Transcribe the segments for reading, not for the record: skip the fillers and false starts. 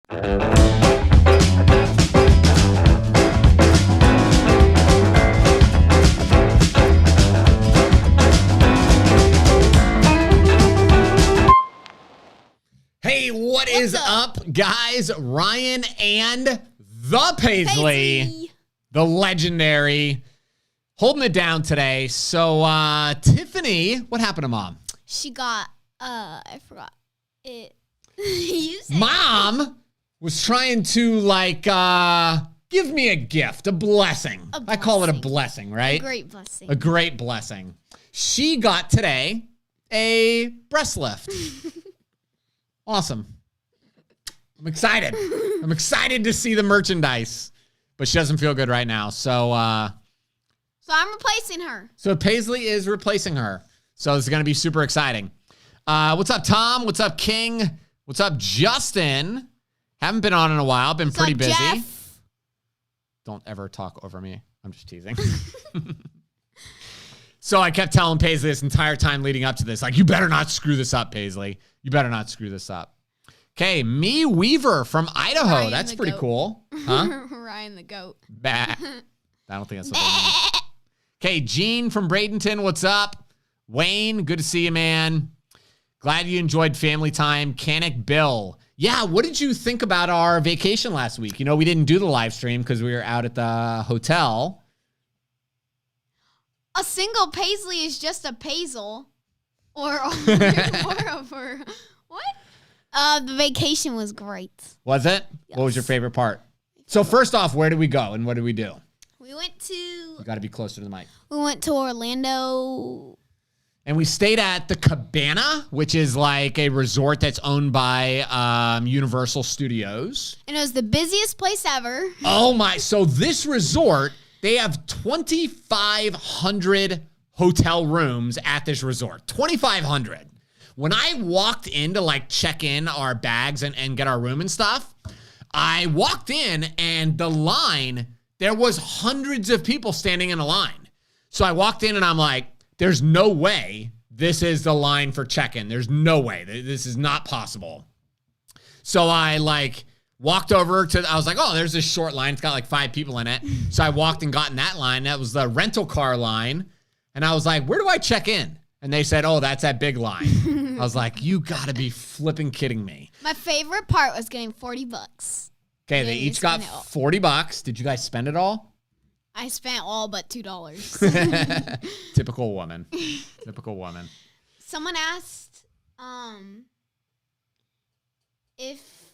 Hey, what is up, guys? Ryan and the Paisley, the legendary, holding it down today. So, Tiffany, what happened to Mom? She got, I forgot it. Mom was trying to, give me a gift, a blessing. I call it a blessing, right? A great blessing. A great blessing. She got today a breast lift. Awesome. I'm excited. I'm excited to see the merchandise, but she doesn't feel good right now. So I'm replacing her. So Paisley is replacing her. So it's going to be super exciting. What's up, Tom? What's up, King? What's up, Justin? Haven't been on in a while. Been pretty busy. Jeff? Don't ever talk over me. I'm just teasing. So I kept telling Paisley this entire time leading up to this, you better not screw this up, Paisley. You better not screw this up. Okay, Me Weaver from Idaho. Ryan that's the pretty goat. Cool. Huh? Ryan the goat. Bah. I don't think that's what they mean. Okay, Gene from Bradenton, what's up? Wayne, good to see you, man. Glad you enjoyed family time. Canic Bill. Yeah, what did you think about our vacation last week? We didn't do the live stream because we were out at the hotel. A single Paisley is just a Paisley. Or what? The vacation was great. Was it? Yes. What was your favorite part? So first off, where did we go and what did we do? We went to... You got to be closer to the mic. We went to Orlando. And we stayed at the Cabana, which is like a resort that's owned by Universal Studios. And it was the busiest place ever. Oh my. So this resort... They have 2,500 hotel rooms at this resort. 2,500. When I walked in to check in our bags and get our room and stuff, I walked in and the line, there was hundreds of people standing in a line. So I walked in and I'm like, there's no way this is the line for check-in. There's no way. This is not possible. So I walked over to, I was like, oh, there's this short line. It's got 5 people in it. So I walked and got in that line. That was the rental car line. And I was like, where do I check in? And they said, oh, that's that big line. I was like, you got to be flipping kidding me. My favorite part was getting $40. Okay, they each got $40. Did you guys spend it all? I spent all but $2. Typical woman. Typical woman. Someone asked if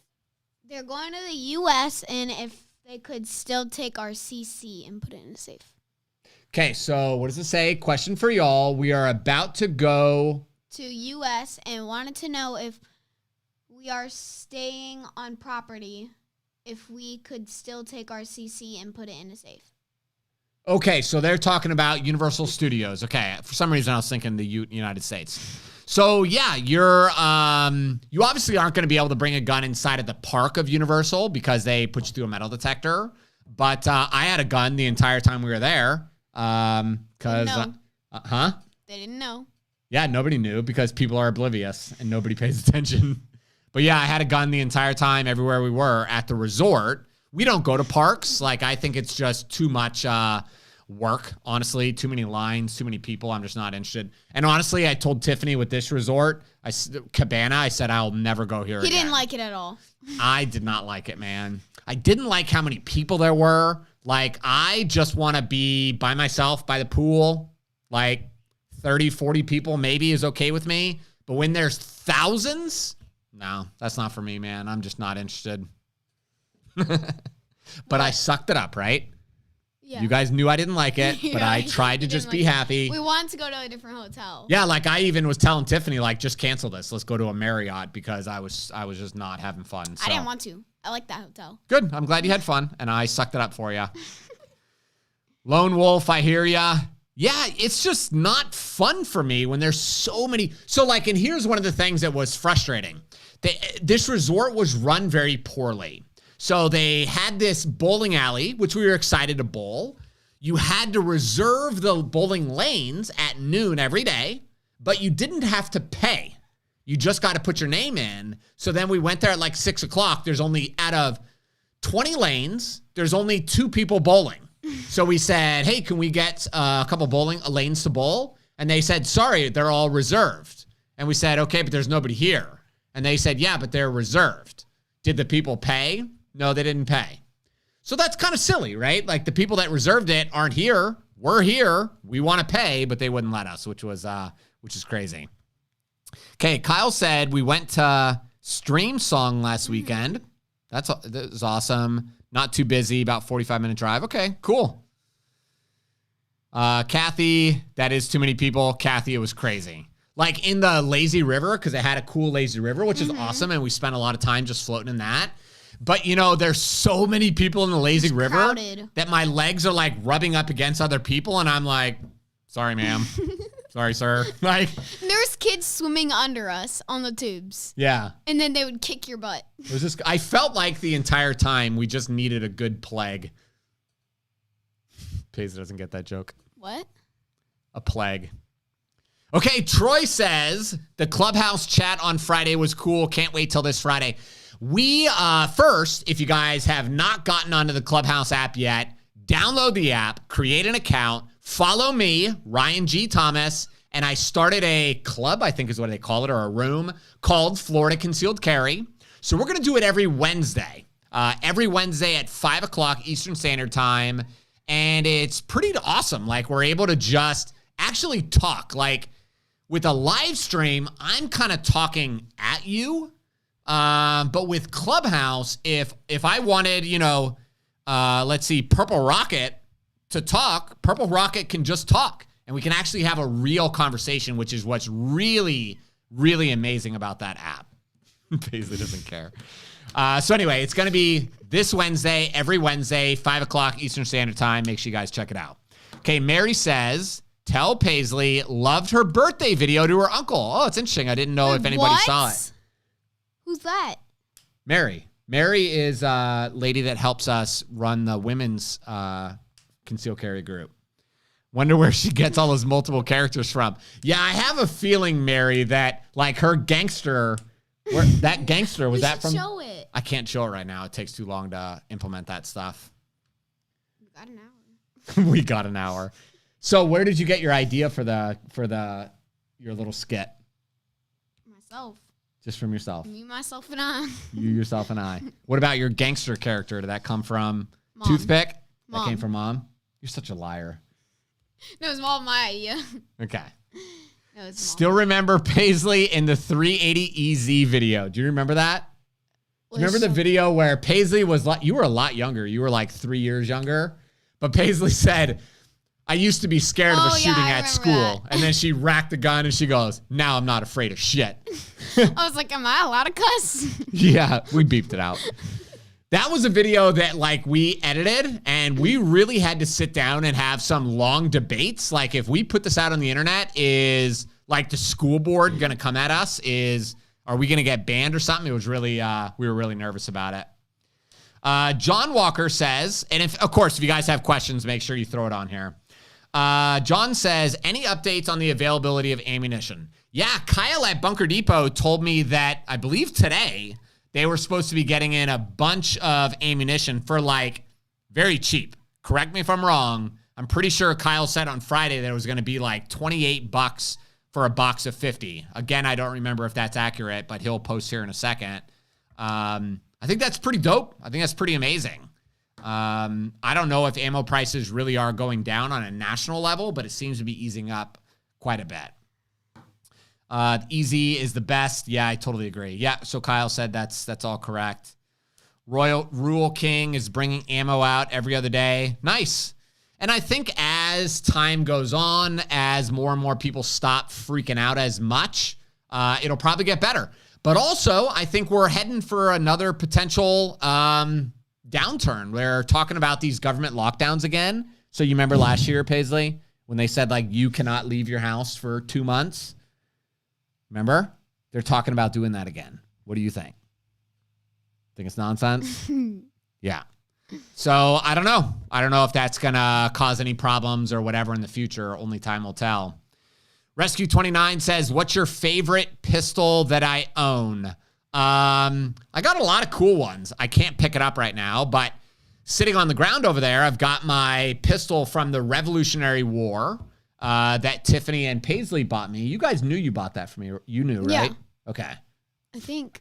they're going to the U.S. and if they could still take our CC and put it in a safe. Okay, so what does it say? Question for y'all. We are about to go to U.S. and wanted to know if we are staying on property, if we could still take our CC and put it in a safe. Okay, so they're talking about Universal Studios. Okay, for some reason I was thinking the United States. So yeah, you obviously aren't going to be able to bring a gun inside of the park of Universal because they put you through a metal detector. But I had a gun the entire time we were there. They didn't know. Yeah, nobody knew because people are oblivious and nobody pays attention. But yeah, I had a gun the entire time everywhere we were at the resort. We don't go to parks. I think it's just too much work, honestly. Too many lines, too many people. I'm just not interested. And honestly, I told Tiffany with this resort, Cabana, I said I'll never go here again. He didn't like it at all. I did not like it, man. I didn't like how many people there were. I just want to be by myself by the pool. 30, 40 people maybe is okay with me. But when there's thousands, no, that's not for me, man. I'm just not interested. But I sucked it up, right? Yeah. You guys knew I didn't like it, but I tried to just be happy. We wanted to go to a different hotel. Yeah, I even was telling Tiffany, just cancel this. Let's go to a Marriott because I was just not having fun. So. I didn't want to. I like that hotel. Good. I'm glad you had fun, and I sucked it up for you. Lone Wolf, I hear ya. Yeah, it's just not fun for me when there's so many. So, and here's one of the things that was frustrating. This resort was run very poorly. So they had this bowling alley, which we were excited to bowl. You had to reserve the bowling lanes at noon every day, but you didn't have to pay. You just got to put your name in. So then we went there at like 6 o'clock. There's only, out of 20 lanes, there's only 2 people bowling. So we said, hey, can we get a couple bowling lanes to bowl? And they said, sorry, they're all reserved. And we said, okay, but there's nobody here. And they said, yeah, but they're reserved. Did the people pay? No, they didn't pay. So that's kind of silly, right? Like the people that reserved it aren't here. We're here. We want to pay, but they wouldn't let us, which is crazy. Okay, Kyle said we went to Stream Song last weekend. That was awesome. Not too busy, about 45-minute drive. Okay, cool. Kathy, that is too many people. Kathy, it was crazy. Like in the lazy river, because it had a cool lazy river, which is awesome, and we spent a lot of time just floating in that. But, you know, there's so many people in the lazy river crowded that my legs are like rubbing up against other people, and I'm like, sorry, ma'am. Sorry, sir. Like, there's kids swimming under us on the tubes. Yeah. And then they would kick your butt. It was just, I felt like the entire time we just needed a good plague. Paisley doesn't get that joke. What? A plague. Okay, Troy says the Clubhouse chat on Friday was cool. Can't wait till this Friday. We, first, if you guys have not gotten onto the Clubhouse app yet, download the app, create an account, follow me, Ryan G Thomas, and I started a club, I think is what they call it, or a room, called Florida Concealed Carry. So we're going to do it every Wednesday at 5 o'clock Eastern Standard Time, and it's pretty awesome. Like, we're able to just actually talk. Like, with a live stream, I'm kind of talking at you, but with Clubhouse, if I wanted, you know, let's see, Purple Rocket to talk, Purple Rocket can just talk, and we can actually have a real conversation, which is what's really, really amazing about that app. Paisley doesn't care. So anyway, it's going to be this Wednesday, every Wednesday, 5 o'clock Eastern Standard Time. Make sure you guys check it out. Okay, Mary says, tell Paisley loved her birthday video to her uncle. Oh, it's interesting. I didn't know if anybody saw it. Who's that? Mary. Mary is a lady that helps us run the women's conceal carry group. Wonder where she gets all those multiple characters from. Yeah, I have a feeling, Mary, that like her gangster, that gangster, was that from? Show it. I can't show it right now. It takes too long to implement that stuff. We got an hour. We got an hour. So where did you get your idea for your little skit? Myself. Just from yourself. Me, myself, and I. You, yourself, and I. What about your gangster character? Did that come from Mom. Toothpick? Mom. That came from Mom? You're such a liar. No, it was all my idea. Okay. No, it's Still remember Paisley in the 380EZ video. Do you remember that? Remember the video where Paisley was like, you were a lot younger. You were like 3 years younger. But Paisley said, I used to be scared of a shooting at school. That. And then she racked the gun and she goes, now I'm not afraid of shit. I was like, am I allowed to cuss? Yeah, we beeped it out. That was a video that like we edited, and we really had to sit down and have some long debates. Like, if we put this out on the internet, is like the school board going to come at us? Are we going to get banned or something? It was really, we were really nervous about it. John Walker says, and if you guys have questions, make sure you throw it on here. John says, any updates on the availability of ammunition? Yeah, Kyle at Bunker Depot told me that, I believe today, they were supposed to be getting in a bunch of ammunition for like very cheap. Correct me if I'm wrong. I'm pretty sure Kyle said on Friday that it was going to be like $28 for a box of 50. Again, I don't remember if that's accurate, but he'll post here in a second. I think that's pretty dope. I think that's pretty amazing. I don't know if ammo prices really are going down on a national level, but it seems to be easing up quite a bit. Easy is the best. Yeah, I totally agree. Yeah, so Kyle said that's all correct. Rule King is bringing ammo out every other day. Nice. And I think as time goes on, as more and more people stop freaking out as much, it'll probably get better. But also, I think we're heading for another potential downturn. We're talking about these government lockdowns again. So you remember last year, Paisley, when they said, like, you cannot leave your house for 2 months? Remember? They're talking about doing that again. What do you think? Think it's nonsense? Yeah. So I don't know. I don't know if that's going to cause any problems or whatever in the future. Only time will tell. Rescue 29 says, what's your favorite pistol that I own? I got a lot of cool ones. I can't pick it up right now, but sitting on the ground over there, I've got my pistol from the Revolutionary War that Tiffany and Paisley bought me. You guys knew you bought that for me. You knew, right? Yeah. Okay. I think.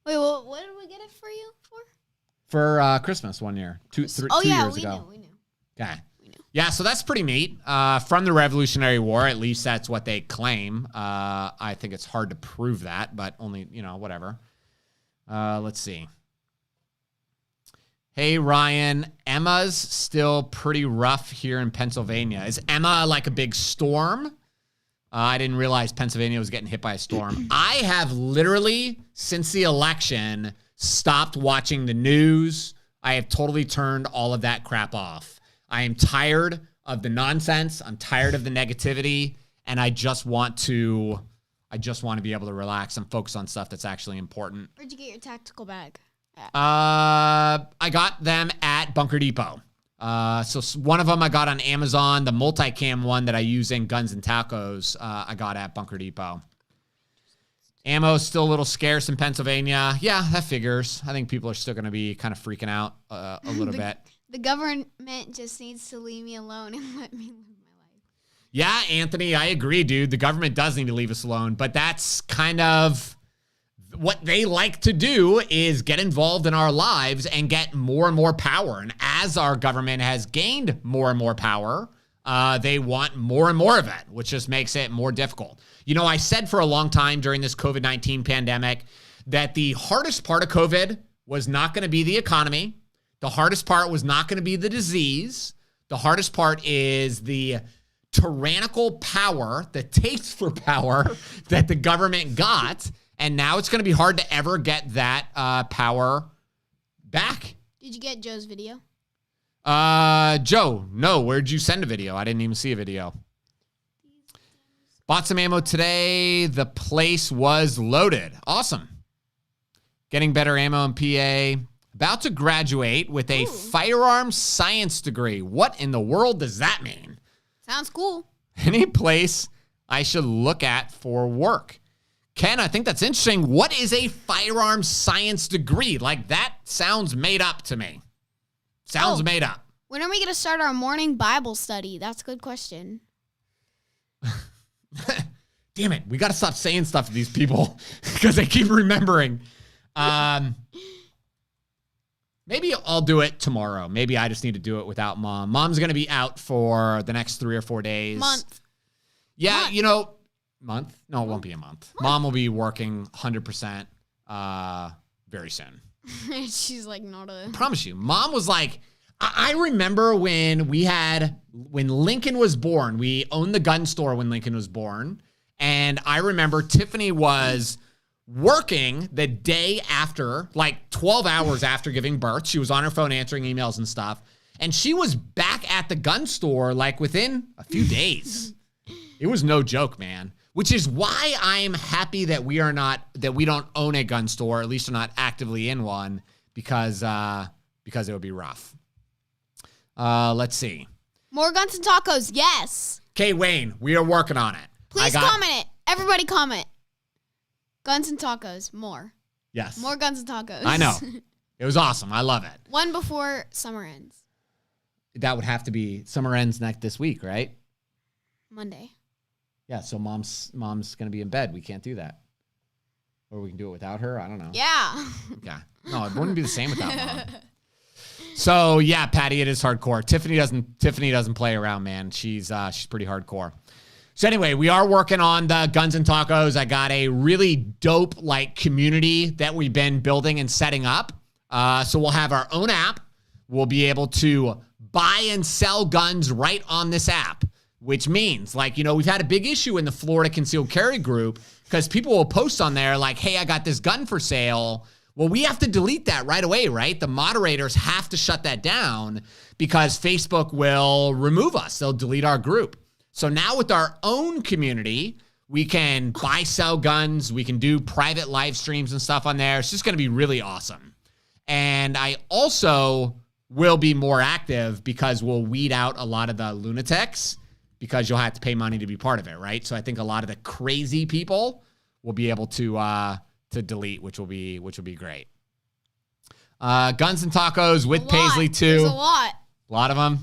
Wait, well, what did we get it for you for? For Christmas one year. Two years ago. We knew. Okay. Yeah, so that's pretty neat. From the Revolutionary War, at least that's what they claim. I think it's hard to prove that, but only, whatever. Let's see. Hey, Ryan, Emma's still pretty rough here in Pennsylvania. Is Emma like a big storm? I didn't realize Pennsylvania was getting hit by a storm. I have literally, since the election, stopped watching the news. I have totally turned all of that crap off. I am tired of the nonsense. I'm tired of the negativity, and I just want to be able to relax and focus on stuff that's actually important. Where'd you get your tactical bag? I got them at Bunker Depot. So one of them I got on Amazon. The multicam one that I use in Guns and Tacos, I got at Bunker Depot. Ammo's still a little scarce in Pennsylvania. Yeah, that figures. I think people are still going to be kind of freaking out a little bit. The government just needs to leave me alone and let me live my life. Yeah, Anthony, I agree, dude. The government does need to leave us alone, but that's kind of what they like to do, is get involved in our lives and get more and more power. And as our government has gained more and more power, they want more and more of it, which just makes it more difficult. I said for a long time during this COVID-19 pandemic that the hardest part of COVID was not going to be the economy. The hardest part was not going to be the disease. The hardest part is the tyrannical power, the taste for power that the government got. And now it's going to be hard to ever get that power back. Did you get Joe's video? Joe, no. Where'd you send a video? I didn't even see a video. Bought some ammo today. The place was loaded. Awesome. Getting better ammo in PA. About to graduate with a firearms science degree. What in the world does that mean? Sounds cool. Any place I should look at for work? Ken, I think that's interesting. What is a firearms science degree? Like, that sounds made up to me. Sounds made up. When are we going to start our morning Bible study? That's a good question. Damn it. We got to stop saying stuff to these people because they keep remembering. Maybe I'll do it tomorrow. Maybe I just need to do it without Mom. Mom's going to be out for the next 3 or 4 days. Month. Yeah, month? No, it won't be a month. Mom will be working 100% very soon. She's like, not a... I promise you. Mom was like, I remember when Lincoln was born, we owned the gun store when Lincoln was born. And I remember Tiffany was working the day after, like 12 hours after giving birth. She was on her phone answering emails and stuff. And she was back at the gun store like within a few days. It was no joke, man. Which is why I'm happy that we don't own a gun store, at least we're not actively in one, because it would be rough. Let's see. More Guns and Tacos, yes. Okay, Wayne, we are working on it. Please comment it. Everybody comment. Guns and Tacos, more. Yes. More Guns and Tacos. I know. It was awesome. I love it. One before summer ends. That would have to be summer ends this week, right? Monday. Yeah, so mom's going to be in bed. We can't do that. Or we can do it without her. I don't know. Yeah. Okay. No, it wouldn't be the same without Mom. So, yeah, Patty, it is hardcore. Tiffany doesn't play around, man. She's pretty hardcore. So anyway, we are working on the Guns and Tacos. I got a really dope community that we've been building and setting up. So we'll have our own app. We'll be able to buy and sell guns right on this app, which means we've had a big issue in the Florida concealed carry group because people will post on there like, hey, I got this gun for sale. Well, we have to delete that right away, right? The moderators have to shut that down because Facebook will remove us. They'll delete our group. So now with our own community, we can buy, sell guns. We can do private live streams and stuff on there. It's just going to be really awesome. And I also will be more active because we'll weed out a lot of the lunatics because you'll have to pay money to be part of it, right? So I think a lot of the crazy people will be able to delete, which will be great. Guns and Tacos with Paisley too. There's a lot. A lot of them.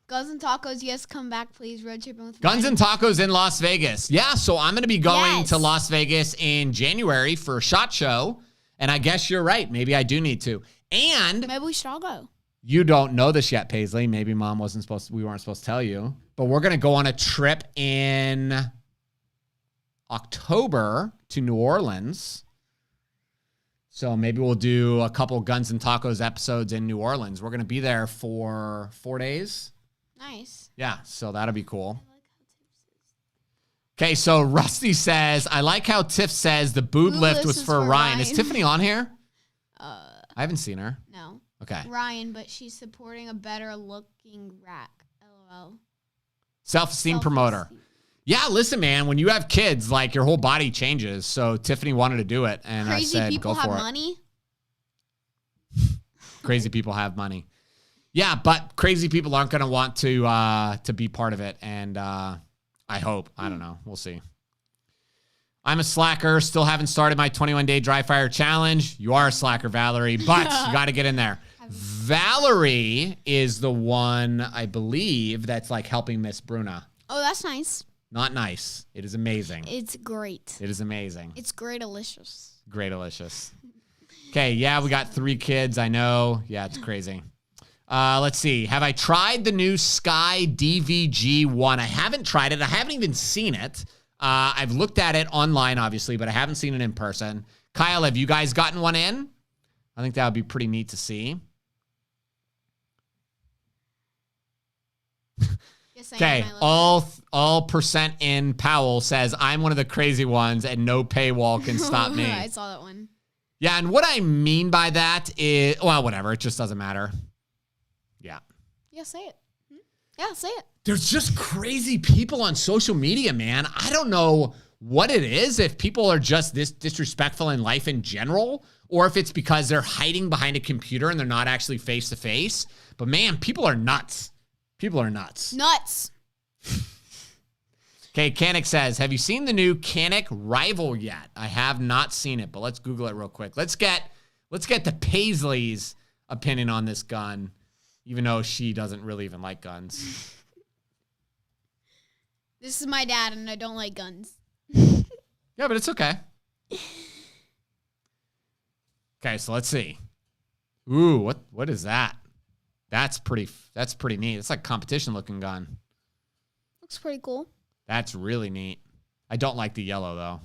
Guns and Tacos, yes, come back, please. Road tripping with Guns Ryan. and Tacos in Las Vegas. Yeah, so I'm going to be going to Las Vegas in January for a SHOT Show, and I guess you're right. Maybe I do need to. And maybe we should all go. You don't know this yet, Paisley. Maybe we weren't supposed to tell you, but we're going to go on a trip in October to New Orleans. So maybe we'll do a couple Guns and Tacos episodes in New Orleans. We're going to be there for 4 days. Nice. Yeah, so that'll be cool. Okay, so Rusty says, I like how Tiff says the boob lift was for Ryan. Is Tiffany on here? I haven't seen her. No. Okay. Ryan, but she's supporting a better looking rack. LOL. Self-esteem promoter. Yeah, listen, man, when you have kids, like your whole body changes. So Tiffany wanted to do it, and I said, go for it. Crazy people have money? Crazy people have money. Yeah, but crazy people aren't going to want to be part of it, and I hope. I don't know. We'll see. I'm a slacker. Still haven't started my 21-day dry fire challenge. You are a slacker, Valerie, but you got to get in there. Valerie is the one, I believe, that's like helping Miss Bruna. Oh, that's nice. Not nice. It is amazing. It's great. It is amazing. It's great-alicious. Great-alicious. Okay, yeah, we got 3 kids. I know. Yeah, it's crazy. Let's see. Have I tried the new Sky DVG-1? I haven't tried it. I haven't even seen it. I've looked at it online, obviously, but I haven't seen it in person. Kyle, have you guys gotten one in? I think that would be pretty neat to see. Okay, all percent in Powell says, I'm one of the crazy ones and no paywall can stop me. I saw that one. Yeah, and what I mean by that is, well, whatever. It just doesn't matter. Yeah. Yeah, say it. Yeah, say it. There's just crazy people on social media, man. I don't know what it is, if people are just this disrespectful in life in general, or if it's because they're hiding behind a computer and they're not actually face-to-face. But, man, people are nuts. People are nuts. Nuts. Okay, Canic says, have you seen the new Canic Rival yet? I have not seen it, but let's Google it real quick. Let's get the Paisley's opinion on this gun, even though she doesn't really even like guns. This is my dad, and I don't like guns. Yeah, but it's okay. Okay, so let's see. Ooh, what is that? That's pretty neat. It's like a competition looking gun. Looks pretty cool. That's really neat. I don't like the yellow though.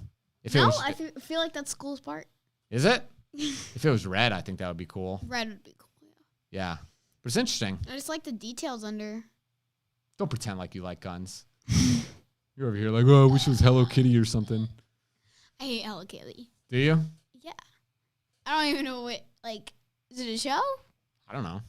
I feel like that's the coolest part. Is it? If it was red, I think that would be cool. Red would be cool, yeah. Yeah. But it's interesting. I just like the details under. Don't pretend like you like guns. You're over here like, oh, I wish it was Hello Kitty or something. I hate Hello Kitty. Do you? Yeah. I don't even know what, is it a show? I don't know.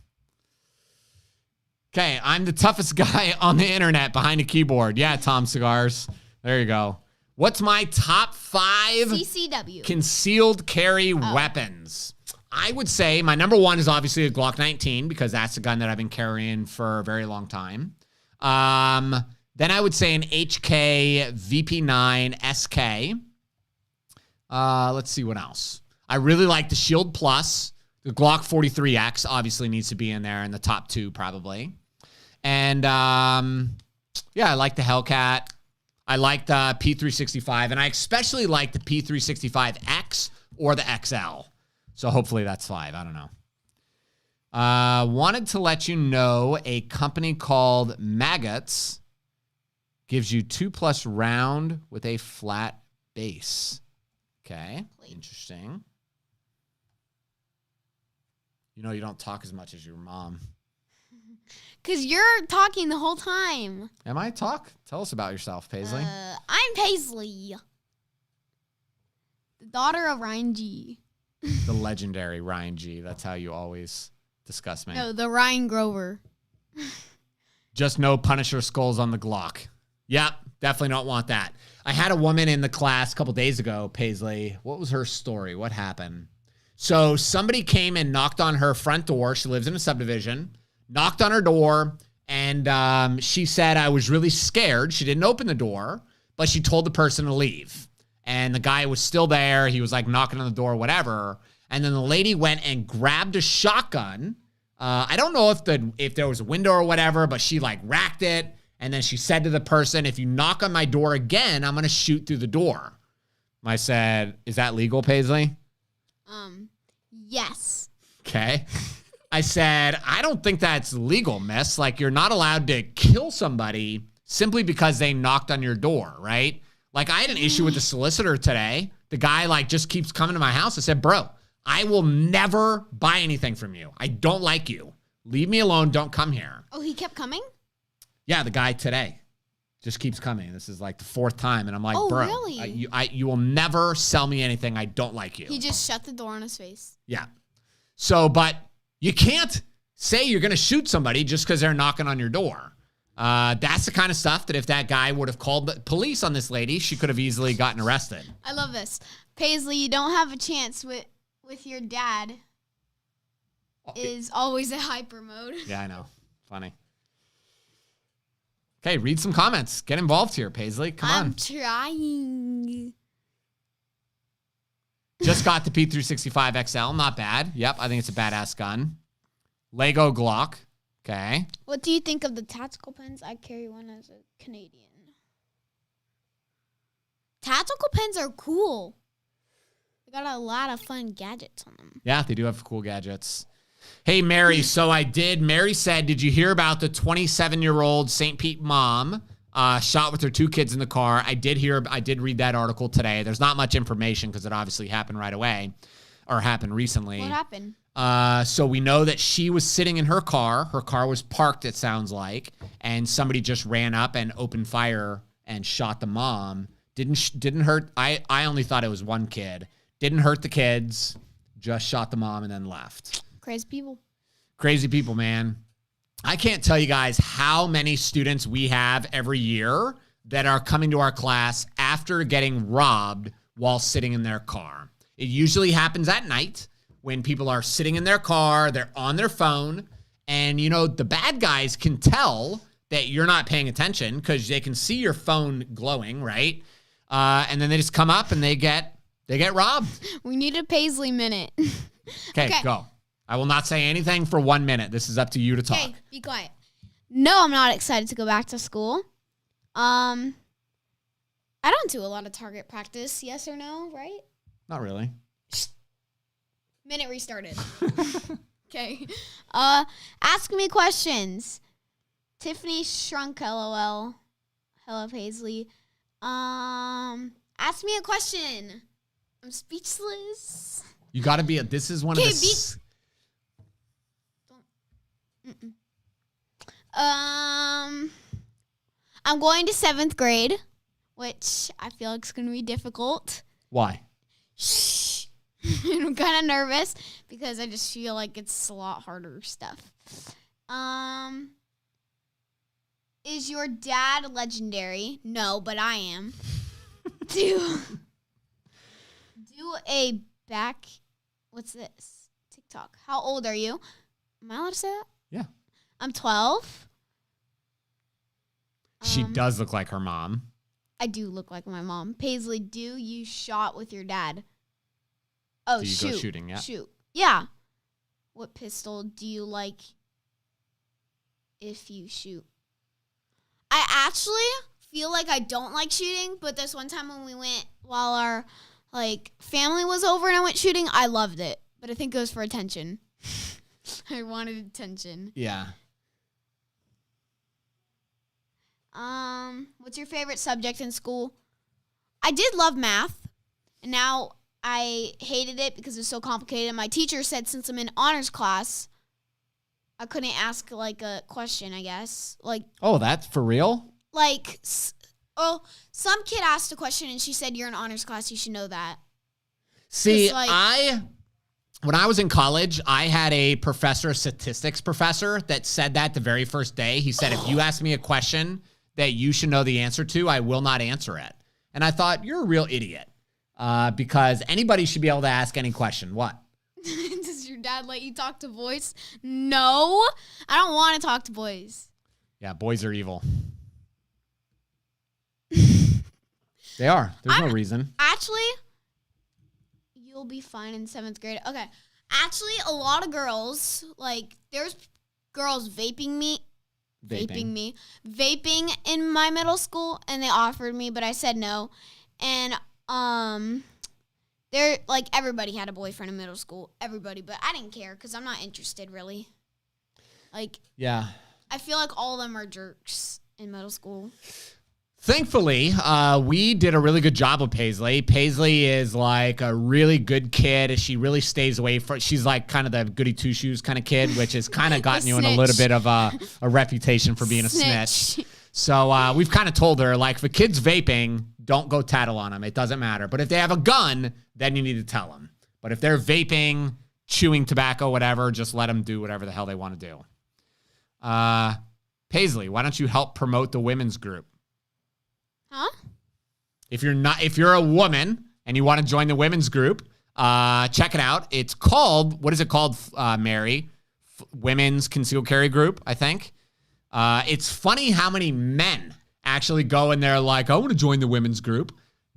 Okay, I'm the toughest guy on the internet behind a keyboard. Yeah, Tom Cigars. There you go. What's my top 5 CCW concealed carry weapons? I would say my number 1 is obviously a Glock 19 because that's the gun that I've been carrying for a very long time. Then I would say an HK VP9 SK. Let's see what else. I really like the Shield Plus. The Glock 43X obviously needs to be in there in the top 2 probably. And yeah, I like the Hellcat. I like the P365, and I especially like the P365X or the XL. So hopefully that's 5. I don't know. Wanted to let you know a company called Maggots gives you 2+ round with a flat base. Okay, interesting. You know you don't talk as much as your mom. Because you're talking the whole time. Am I talk? Tell us about yourself, Paisley. I'm Paisley. The daughter of Ryan G. The legendary Ryan G. That's how you always discuss me. No, the Ryan Grover. Just no Punisher skulls on the Glock. Yep, definitely don't want that. I had a woman in the class a couple days ago, Paisley. What was her story? What happened? So somebody came and knocked on her front door. She lives in a subdivision. Knocked on her door, And she said, I was really scared. She didn't open the door, but she told the person to leave. And the guy was still there. He was like knocking on the door, whatever. And then the lady went and grabbed a shotgun. I don't know if there was a window or whatever, but she like racked it. And then she said to the person, if you knock on my door again, I'm going to shoot through the door. I said, is that legal, Paisley? Yes. Okay. I said, I don't think that's legal, miss. Like, you're not allowed to kill somebody simply because they knocked on your door, right? Like, I had an issue with the solicitor today. The guy, like, just keeps coming to my house. I said, bro, I will never buy anything from you. I don't like you. Leave me alone. Don't come here. Oh, he kept coming? Yeah, the guy today just keeps coming. This is like the fourth time. And I'm like, Oh, bro, really? you will never sell me anything. I don't like you. He just shut the door on his face. Yeah. So, but you can't say you're going to shoot somebody just because they're knocking on your door. That's the kind of stuff that if that guy would have called the police on this lady, she could have easily gotten arrested. I love this. Paisley, you don't have a chance with your dad is always a hyper mode. Yeah, I know. Funny. Okay, read some comments. Get involved here, Paisley. Come on. I'm trying. Just got the P365 XL. Not bad. Yep, I think it's a badass gun. Lego Glock. Okay. What do you think of the tactical pens? I carry one as a Canadian. Tactical pens are cool. They got a lot of fun gadgets on them. Yeah, they do have cool gadgets. Hey, Mary. Mary said, did you hear about the 27-year-old St. Pete mom shot with her two kids in the car? I did read that article today. There's not much information because it obviously happened right away or happened recently. What happened? So we know that she was sitting in her car. Her car was parked, it sounds like, and somebody just ran up and opened fire and shot the mom. Didn't hurt. I only thought it was one kid. Didn't hurt the kids. Just shot the mom and then left. Crazy people. Crazy people, man. I can't tell you guys how many students we have every year that are coming to our class after getting robbed while sitting in their car. It usually happens at night when people are sitting in their car, they're on their phone, and, you know, the bad guys can tell that you're not paying attention because they can see your phone glowing, right? And then they just come up and they get robbed. We need a Paisley minute. Okay, go. I will not say anything for 1 minute. This is up to you to talk. Okay, be quiet. No, I'm not excited to go back to school. I don't do a lot of target practice, yes or no, right? Not really. Minute restarted. Okay. Ask me questions. Tiffany shrunk, LOL. Hello, Paisley. Ask me a question. I'm speechless. You got to be this is one of the... I'm going to 7th grade, which I feel like is going to be difficult. Why? Shh. I'm kind of nervous because I just feel like it's a lot harder stuff. Is your dad legendary? No, but I am. Do a back. What's this? TikTok. How old are you? Am I allowed to say that? Yeah. I'm 12. She does look like her mom. I do look like my mom. Paisley, do you shot with your dad? Oh, do you shoot. Go shooting, yeah. Shoot. Yeah. What pistol do you like if you shoot? I actually feel like I don't like shooting, but this one time when we went while our family was over and I went shooting, I loved it. But I think it was for attention. I wanted attention. Yeah. What's your favorite subject in school? I did love math, and now I hated it because it's so complicated. My teacher said since I'm in honors class, I couldn't ask a question, I guess. Oh, that's for real? Some kid asked a question and she said, you're in honors class, you should know that. See, when I was in college, I had a statistics professor that said that the very first day. He said, if you ask me a question that you should know the answer to, I will not answer it. And I thought, you're a real idiot because anybody should be able to ask any question. What? Does your dad let you talk to boys? No, I don't want to talk to boys. Yeah, boys are evil. They are. There's no reason. Actually, you'll be fine in 7th grade. Okay. Actually, a lot of girls, like, there's girls vaping in my middle school, and they offered me, but I said no. And they're like, everybody had a boyfriend in middle school, everybody, but I didn't care because I'm not interested really. Like, yeah, I feel like all of them are jerks in middle school. Thankfully, we did a really good job with Paisley. Paisley is like a really good kid. She really stays away from, she's like kind of the goody two-shoes kind of kid, which has kind of gotten you in a little bit of a reputation for being a snitch. So we've kind of told her, like, if a kid's vaping, don't go tattle on them. It doesn't matter. But if they have a gun, then you need to tell them. But if they're vaping, chewing tobacco, whatever, just let them do whatever the hell they want to do. Paisley, why don't you help promote the women's group? Huh? If you're a woman and you want to join the women's group, check it out. It's called, what is it called, Mary? Women's Concealed Carry Group, I think. It's funny how many men actually go in there like, I want to join the women's group.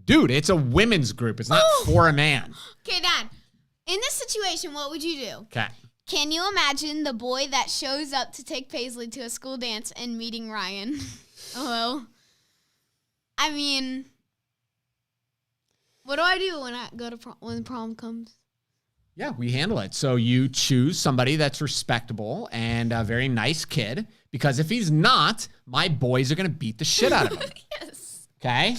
Dude, it's a women's group. It's not for a man. Okay, Dad. In this situation, what would you do? Okay. Can you imagine the boy that shows up to take Paisley to a school dance and meeting Ryan? Well, I mean, what do I do when I go to when the prom comes? Yeah, we handle it. So you choose somebody that's respectable and a very nice kid, because if he's not, my boys are going to beat the shit out of him. Yes. Okay?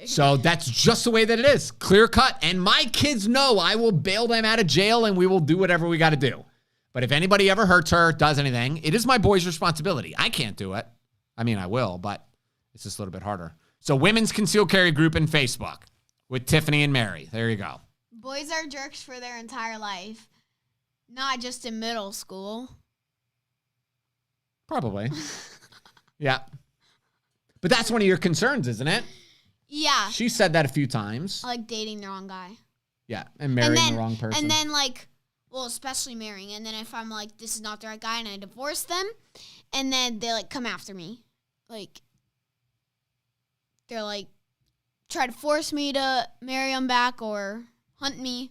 So that's just the way that it is. Clear cut. And my kids know I will bail them out of jail and we will do whatever we got to do. But if anybody ever hurts her, does anything, it is my boy's responsibility. I can't do it. I mean, I will, but it's just a little bit harder. So Women's Concealed Carry Group in Facebook with Tiffany and Mary. There you go. Boys are jerks for their entire life, not just in middle school. Probably. Yeah. But that's one of your concerns, isn't it? Yeah. She said that a few times. I like dating the wrong guy. Yeah, and marrying the wrong person. And then, like, well, especially marrying. And then if I'm like, this is not the right guy, and I divorce them, and then they, like, come after me. Like, they're, like, try to force me to marry them back or hunt me.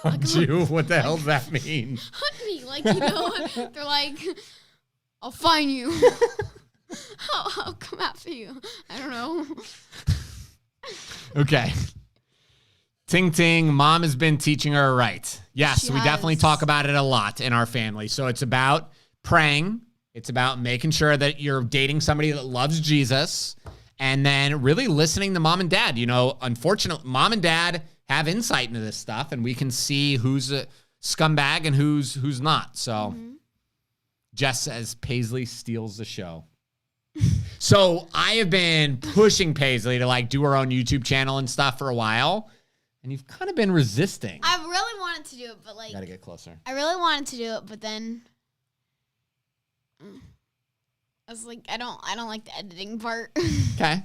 Hunt you? What the hell does that mean? Hunt me. Like, you know, they're like, I'll find you. I'll come after you. I don't know. Okay. Ting ting, mom has been teaching her right. Yes, we definitely talk about it a lot in our family. So it's about praying. It's about making sure that you're dating somebody that loves Jesus, and then really listening to mom and dad. You know, unfortunately, mom and dad have insight into this stuff, and we can see who's a scumbag and who's not. So Jess says Paisley steals the show. So I have been pushing Paisley to like do her own YouTube channel and stuff for a while, and you've kind of been resisting. I really wanted to do it, but like, Gotta get closer. I really wanted to do it, but then I was like, I don't like the editing part. Okay.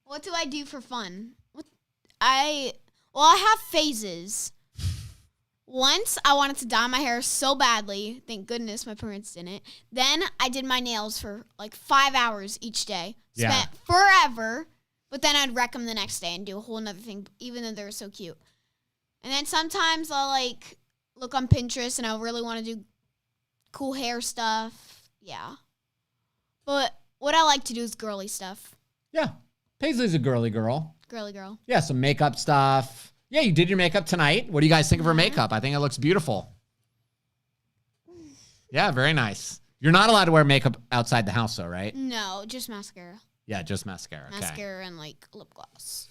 What do I do for fun? I have phases. Once I wanted to dye my hair so badly. Thank goodness my parents didn't. Then I did my nails for like 5 hours each day. Spent forever. But then I'd wreck them the next day and do a whole nother thing, even though they were so cute. And then sometimes I'll like look on Pinterest and I'll really want to do cool hair stuff. Yeah. But what I like to do is girly stuff. Yeah. Paisley's a girly girl. Girly girl. Yeah, some makeup stuff. Yeah, you did your makeup tonight. What do you guys think of her makeup? I think it looks beautiful. Yeah, very nice. You're not allowed to wear makeup outside the house, though, right? No, just mascara. Yeah, just mascara. Mascara and, like, lip gloss.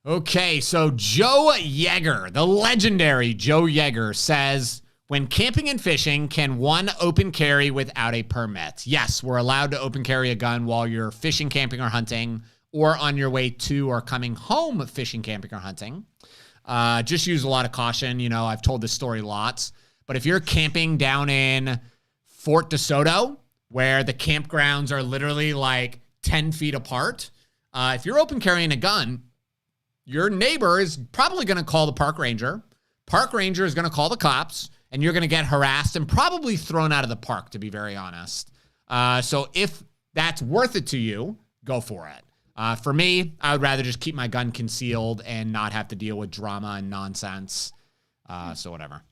Okay, so Joe Yeager, the legendary Joe Yeager, says, when camping and fishing, can one open carry without a permit? Yes, we're allowed to open carry a gun while you're fishing, camping, or hunting, or on your way to or coming home fishing, camping, or hunting. Just use a lot of caution. You know, I've told this story lots. But if you're camping down in Fort DeSoto, where the campgrounds are literally like 10 feet apart, if you're open carrying a gun, your neighbor is probably going to call the park ranger. Park ranger is going to call the cops, and you're going to get harassed and probably thrown out of the park, to be very honest. So if that's worth it to you, go for it. For me, I would rather just keep my gun concealed and not have to deal with drama and nonsense. So whatever.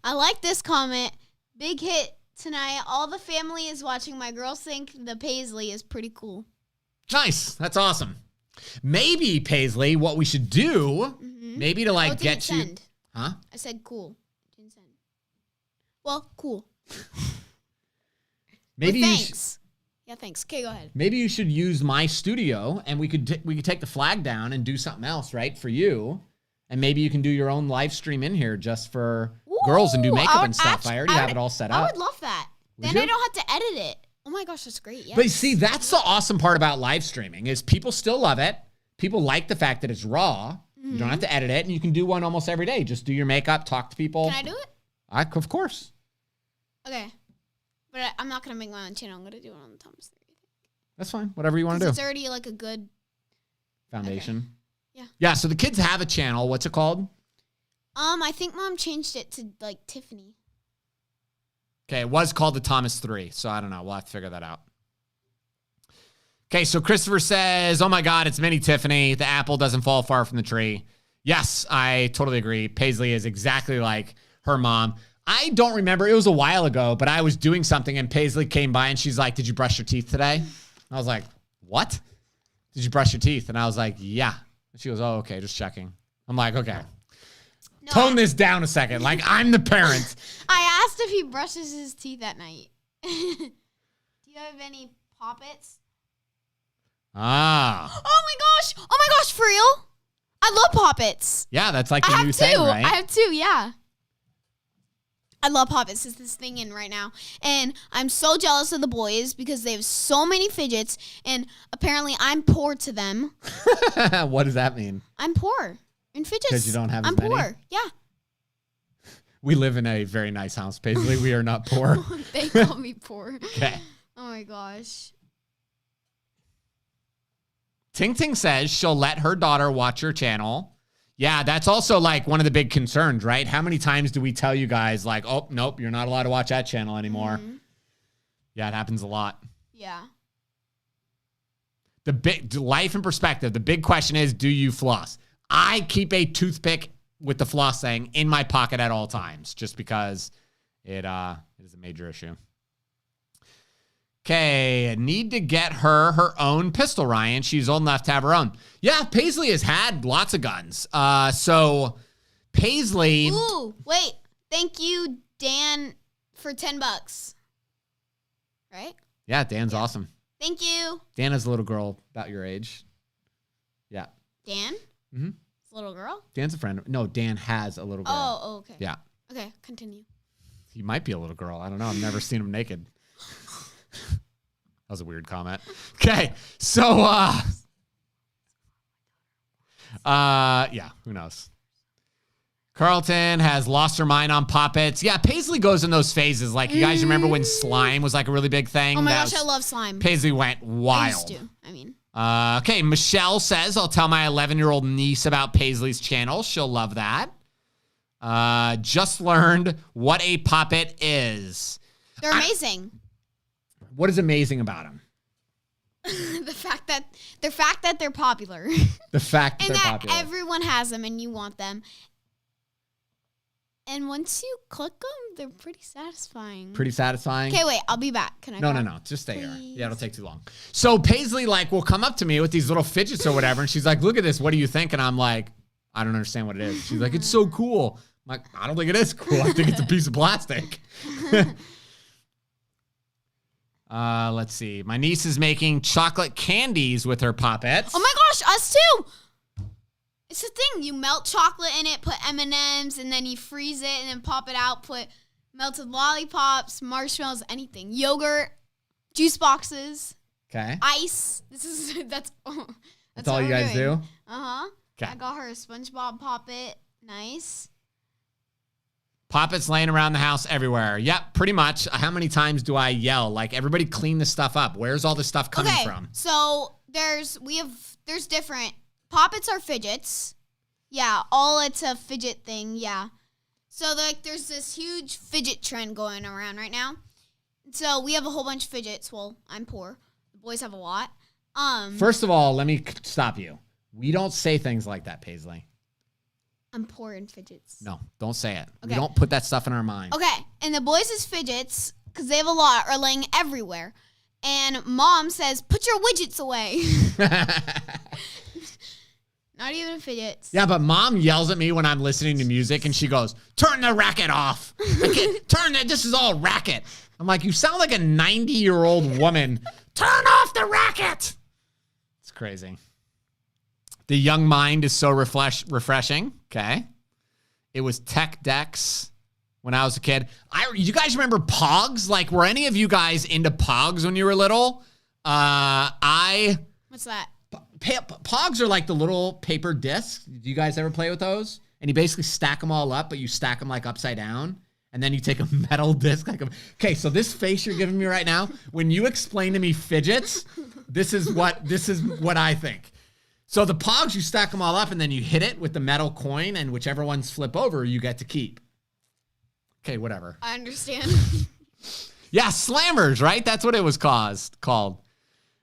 I like this comment. Big hit tonight. All the family is watching. My girls think the Paisley is pretty cool. Nice. That's awesome. Maybe, Paisley, what we should do, maybe to like get you. Send. Huh? I said cool. Didn't send. Well, cool. Maybe well, thanks. Yeah, thanks. Okay, go ahead. Maybe you should use my studio, and we could take the flag down and do something else, right, for you. And maybe you can do your own live stream in here just for girls and do makeup and stuff. I already have it all set up. I would love that. Then I don't have to edit it. Oh my gosh, that's great. Yes. But see, that's the awesome part about live streaming is people still love it. People like the fact that it's raw. You don't have to edit it, and you can do one almost every day. Just do your makeup, talk to people. Can I do it? Of course. Okay. But I'm not going to make my own channel. I'm going to do it on the Thomas 3. That's fine. Whatever you want to do. It's already like a good foundation. Okay. Yeah. Yeah, so the kids have a channel. What's it called? I think Mom changed it to like Tiffany. Okay, it was called the Thomas 3, so I don't know. We'll have to figure that out. Okay, so Christopher says, oh my God, it's Mini Tiffany. The apple doesn't fall far from the tree. Yes, I totally agree. Paisley is exactly like her mom. I don't remember. It was a while ago, but I was doing something and Paisley came by and she's like, did you brush your teeth today? I was like, what? Did you brush your teeth? And I was like, yeah. And she goes, oh, okay, just checking. I'm like, okay. No, tone this down a second. Like, I'm the parent. I asked if he brushes his teeth at night. Do you have any poppets? Ah. Oh my gosh, for real? I love poppets. Yeah, that's like the new thing, right? I have two, yeah. I love poppets. It's this thing in right now. And I'm so jealous of the boys because they have so many fidgets. And apparently I'm poor to them. What does that mean? I'm poor in fidgets. Because you don't have as I'm many? poor, yeah. We live in a very nice house, Paisley. We are not poor. They call me poor. Okay. Oh my gosh. Ting Ting says she'll let her daughter watch her channel. Yeah, that's also like one of the big concerns, right? How many times do we tell you guys like, oh, nope, you're not allowed to watch that channel anymore? Mm-hmm. Yeah, it happens a lot. Yeah. The big life and perspective. The big question is, do you floss? I keep a toothpick with the floss thing in my pocket at all times, just because it is a major issue. Okay, need to get her own pistol, Ryan. She's old enough to have her own. Yeah, Paisley has had lots of guns. So Paisley. Ooh, wait. Thank you, Dan, for $10. Right? Yeah, Dan's awesome. Thank you. Dan is a little girl about your age. Yeah. Dan? Mm-hmm. Little girl? Dan's a friend. No, Dan has a little girl. Oh, okay. Yeah. Okay, continue. He might be a little girl. I don't know. I've never seen him naked. That was a weird comment. Okay, so yeah, who knows? Carlton has lost her mind on poppets. Yeah, Paisley goes in those phases. Like, you guys remember when slime was like a really big thing? Oh my gosh, I love slime. Paisley went wild. I used to. I mean. Okay, Michelle says, I'll tell my 11-year-old niece about Paisley's channel. She'll love that. Just learned what a poppet is. They're amazing. What is amazing about them? the fact that they're popular. The fact that they're popular. And that everyone has them and you want them. And once you click them, they're pretty satisfying. Pretty satisfying? Okay, wait. I'll be back. Can I No. Just stay here. Yeah, it'll take too long. So Paisley, like, will come up to me with these little fidgets or whatever, and she's like, look at this. What do you think? And I'm like, I don't understand what it is. She's like, it's so cool. I'm like, I don't think it is cool. I think it's a piece of plastic. Let's see. My niece is making chocolate candies with her poppets. Oh my gosh, us too. It's the thing. You melt chocolate in it, put M&Ms, and then you freeze it, and then pop it out. Put melted lollipops, marshmallows, anything. Yogurt, juice boxes. Okay. Ice. That's all you guys do? Uh-huh. Okay. I got her a SpongeBob Poppet. Nice. Poppets laying around the house everywhere. Yep, pretty much. How many times do I yell? Like, everybody clean this stuff up. Where's all this stuff coming from? So there's different. Poppets are fidgets. Yeah, it's a fidget thing. Yeah. So there's this huge fidget trend going around right now. So we have a whole bunch of fidgets. Well, I'm poor. The boys have a lot. First of all, let me stop you. We don't say things like that, Paisley. I'm poor in fidgets. No, don't say it. Okay. We don't put that stuff in our mind. Okay, and the boys' fidgets, because they have a lot, are laying everywhere. And Mom says, put your widgets away. Not even fidgets. Yeah, but Mom yells at me when I'm listening to music, and she goes, turn the racket off. This is all racket. I'm like, you sound like a 90-year-old woman. Turn off the racket. It's crazy. The young mind is so refreshing. Okay. It was Tech Decks when I was a kid. You guys remember Pogs? Like, were any of you guys into Pogs when you were little? What's that? Pogs are like the little paper discs. Do you guys ever play with those? And you basically stack them all up, but you stack them like upside down. And then you take a metal disc. Okay, so this face you're giving me right now, when you explain to me fidgets, this is what I think. So the Pogs, you stack them all up, and then you hit it with the metal coin, and whichever ones flip over, you get to keep. Okay, whatever. I understand. Yeah, slammers, right? That's what it was called.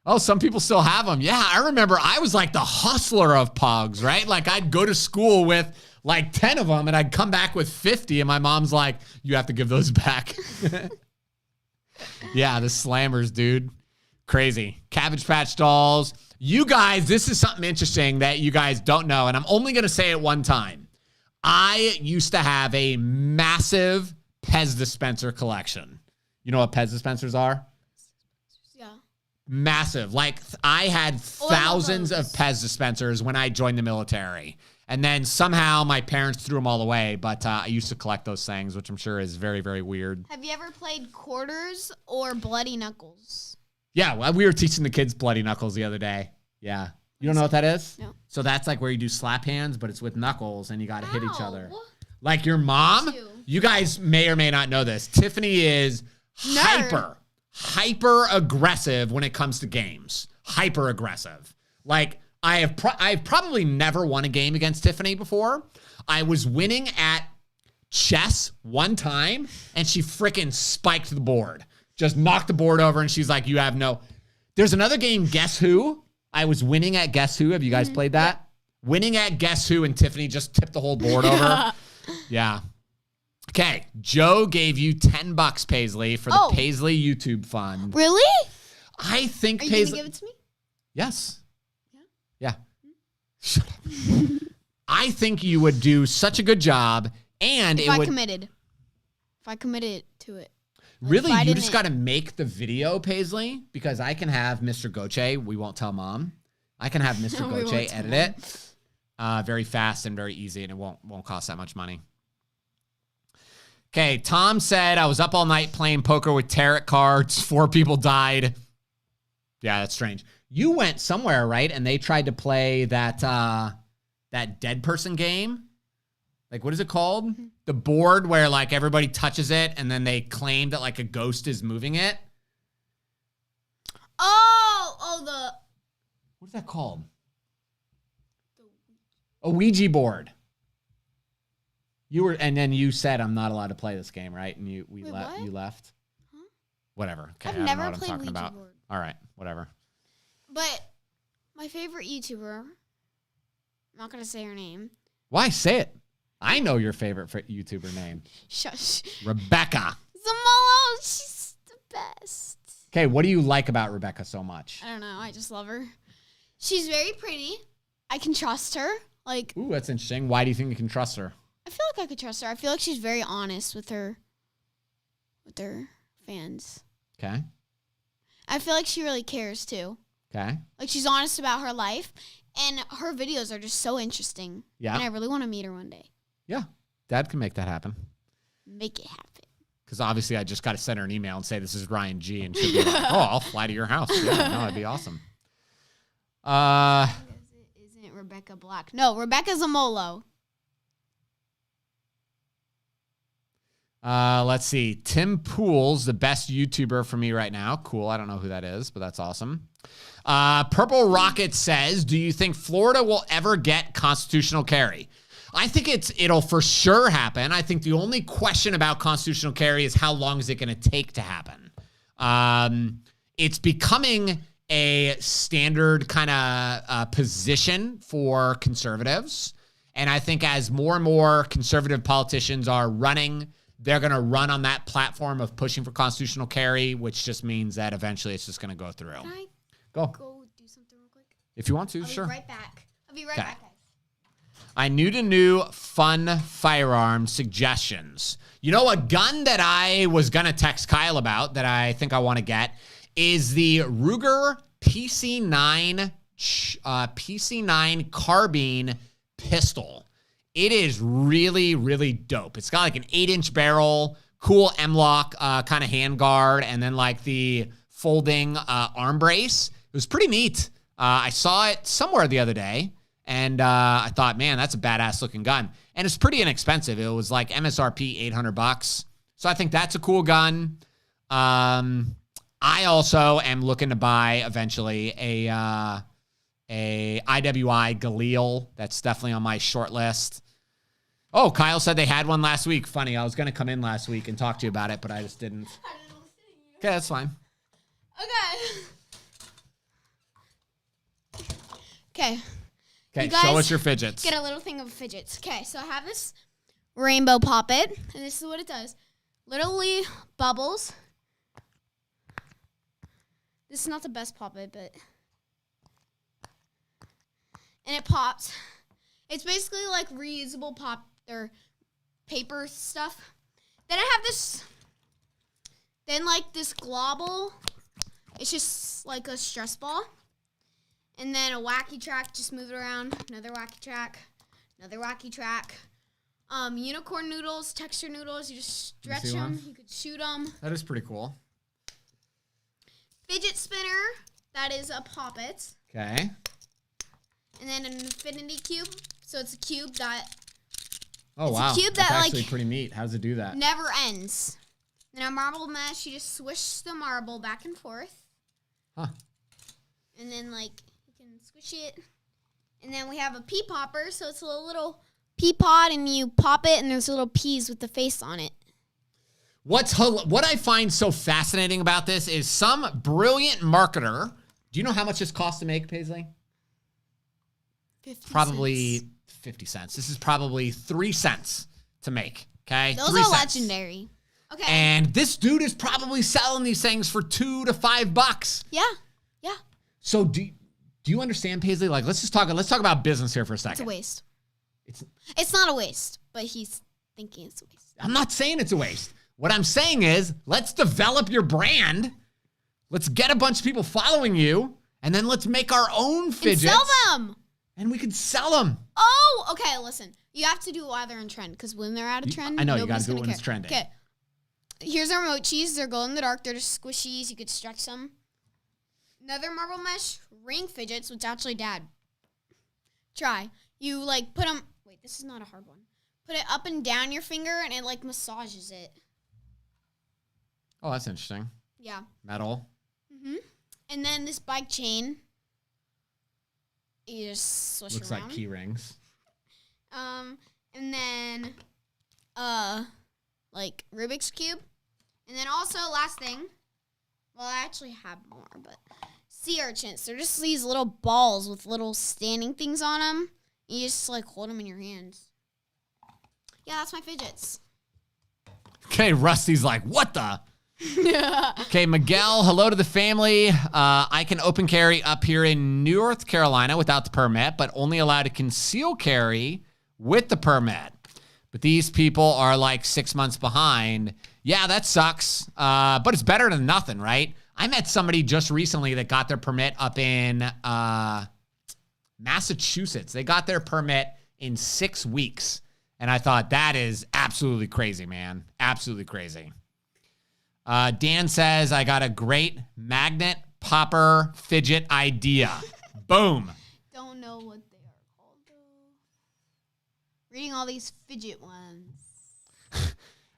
Oh, some people still have them. Yeah, I remember I was like the hustler of Pogs, right? Like I'd go to school with like 10 of them and I'd come back with 50 and my mom's like, you have to give those back. Yeah, the slammers, dude. Crazy. Cabbage Patch Dolls. You guys, this is something interesting that you guys don't know, and I'm only going to say it one time. I used to have a massive Pez dispenser collection. You know what Pez dispensers are? Yeah. Massive. Like I had thousands of Pez dispensers when I joined the military. And then somehow my parents threw them all away, but I used to collect those things, which I'm sure is very, very weird. Have you ever played quarters or bloody knuckles? Yeah, well, we were teaching the kids bloody knuckles the other day. Yeah. You don't know what that is? No. So that's like where you do slap hands, but it's with knuckles and you got to hit each other. Ow. Like your mom, you guys may or may not know this. Tiffany is hyper aggressive when it comes to games. Hyper aggressive. Like I've probably never won a game against Tiffany before. I was winning at chess one time and she freaking spiked the board. Just knocked the board over and she's like, you have no. There's another game, Guess Who? I was winning at Guess Who. Have you guys played that? Winning at Guess Who and Tiffany just tipped the whole board over. Yeah. Okay. Joe gave you $10, Paisley, for the Paisley YouTube fund. Really? I think Are you Paisley. going to give it to me? Yes. Yeah. Shut up. I think you would do such a good job, and if I committed to it. Really, you just got to make the video, Paisley, because I can have Mr. Goche. We won't tell Mom. I can have Mr. Goche edit it very fast and very easy, and it won't cost that much money. Okay, Tom said, I was up all night playing poker with tarot cards. 4 people died. Yeah, that's strange. You went somewhere, right? And they tried to play that dead person game. Like, what is it called? Mm-hmm. The board where, like, everybody touches it, and then they claim that, like, a ghost is moving it. What is that called? A Ouija board. And then you said, I'm not allowed to play this game, right? And you left. Huh? Whatever. Okay, I've I don't never know what I'm played talking Ouija about. board. All right, whatever. But my favorite YouTuber, I'm not going to say her name. Why? Say it. I know your favorite YouTuber name. Shush. Rebecca. Zamolo, she's the best. Okay, what do you like about Rebecca so much? I don't know. I just love her. She's very pretty. I can trust her. Like, ooh, that's interesting. Why do you think you can trust her? I feel like I could trust her. I feel like she's very honest with her fans. Okay. I feel like she really cares too. Okay. Like she's honest about her life, and her videos are just so interesting. Yeah. And I really want to meet her one day. Yeah. Dad can make that happen. Make it happen. Because obviously I just got to send her an email and say this is Ryan G, and she'll be like, oh, I'll fly to your house. Yeah, no, that'd be awesome. Isn't Rebecca Black? No, Rebecca Zamolo. Let's see. Tim Pool's the best YouTuber for me right now. Cool. I don't know who that is, but that's awesome. Purple Rocket says, do you think Florida will ever get constitutional carry? I think it'll for sure happen. I think the only question about constitutional carry is how long is it going to take to happen? It's becoming a standard kind of position for conservatives. And I think as more and more conservative politicians are running, they're going to run on that platform of pushing for constitutional carry, which just means that eventually it's just going to go through. Can I go do something real quick? If you want to, I'll sure. Be right back. I'll be right back, guys. I need a new fun firearm suggestions. You know, a gun that I was going to text Kyle about that I think I want to get is the Ruger PC9 carbine pistol. It is really, really dope. It's got like an 8-inch barrel, cool M-lock kind of handguard, and then like the folding arm brace. It was pretty neat. I saw it somewhere the other day, and I thought, man, that's a badass looking gun. And it's pretty inexpensive. It was like MSRP $800. So I think that's a cool gun. I also am looking to buy eventually a IWI Galil. That's definitely on my short list. Oh, Kyle said they had one last week. Funny, I was going to come in last week and talk to you about it, but I just didn't. Okay, that's fine. Okay. Okay, show us your fidgets. Get a little thing of fidgets. Okay, so I have this rainbow poppet, and this is what it does. Literally bubbles. This is not the best poppet, but... And it pops. It's basically like reusable pop or paper stuff. Then I have this... Then like this globble. It's just like a stress ball. And then a wacky track, just move it around. Another wacky track. Another wacky track. Unicorn noodles, texture noodles. You just stretch them. You could shoot them. That is pretty cool. Fidget spinner. That is a poppet. Okay. And then an infinity cube. So it's a cube that... Oh, it's wow. A cube That's that actually like pretty neat. How does it do that? Never ends. Then a marble mesh. You just swish the marble back and forth. Huh. And then like... Squish it. And then we have a pea popper. So it's a little pea pod and you pop it and there's little peas with the face on it. What I find so fascinating about this is some brilliant marketer. Do you know how much this costs to make, Paisley? 50 probably cents. 50 cents. This is probably 3 cents to make. Okay. Those are legendary. Okay. And this dude is probably selling these things for $2 to $5. Yeah. Yeah. So do you understand, Paisley? Like, let's talk about business here for a second. It's a waste. It's not a waste, but he's thinking it's a waste. I'm not saying it's a waste. What I'm saying is, let's develop your brand. Let's get a bunch of people following you, and then let's make our own fidgets. And sell them. And we can sell them. Oh, okay, listen. You have to do it while they're in trend, because when they're out of trend, I know, you got to do it care. when it's trending. Okay. Here's our mochis. They're glow in the dark. They're just squishies. You could stretch them. Another marble mesh ring fidgets, which actually, Dad, try. You, like, put them... Wait, this is not a hard one. Put it up and down your finger, and it, like, massages it. Oh, that's interesting. Yeah. Metal. Mm-hmm. And then this bike chain. You just swish Looks around. like key rings. And then, like, Rubik's Cube. And then also, last thing... Well, I actually have more, but sea urchins. They're just these little balls with little standing things on them. You just, like, hold them in your hands. Yeah, that's my fidgets. Okay, Rusty's like, what the? Okay, Miguel, hello to the family. I can open carry up here in North Carolina without the permit, but only allowed to conceal carry with the permit. But these people are like 6 months behind. Yeah, that sucks. But it's better than nothing, right? I met somebody just recently that got their permit up in Massachusetts. They got their permit in 6 weeks. And I thought, that is absolutely crazy, man. Absolutely crazy. Dan says, I got a great magnet popper fidget idea. Boom. Don't know what they are called, though. Reading all these fidget ones.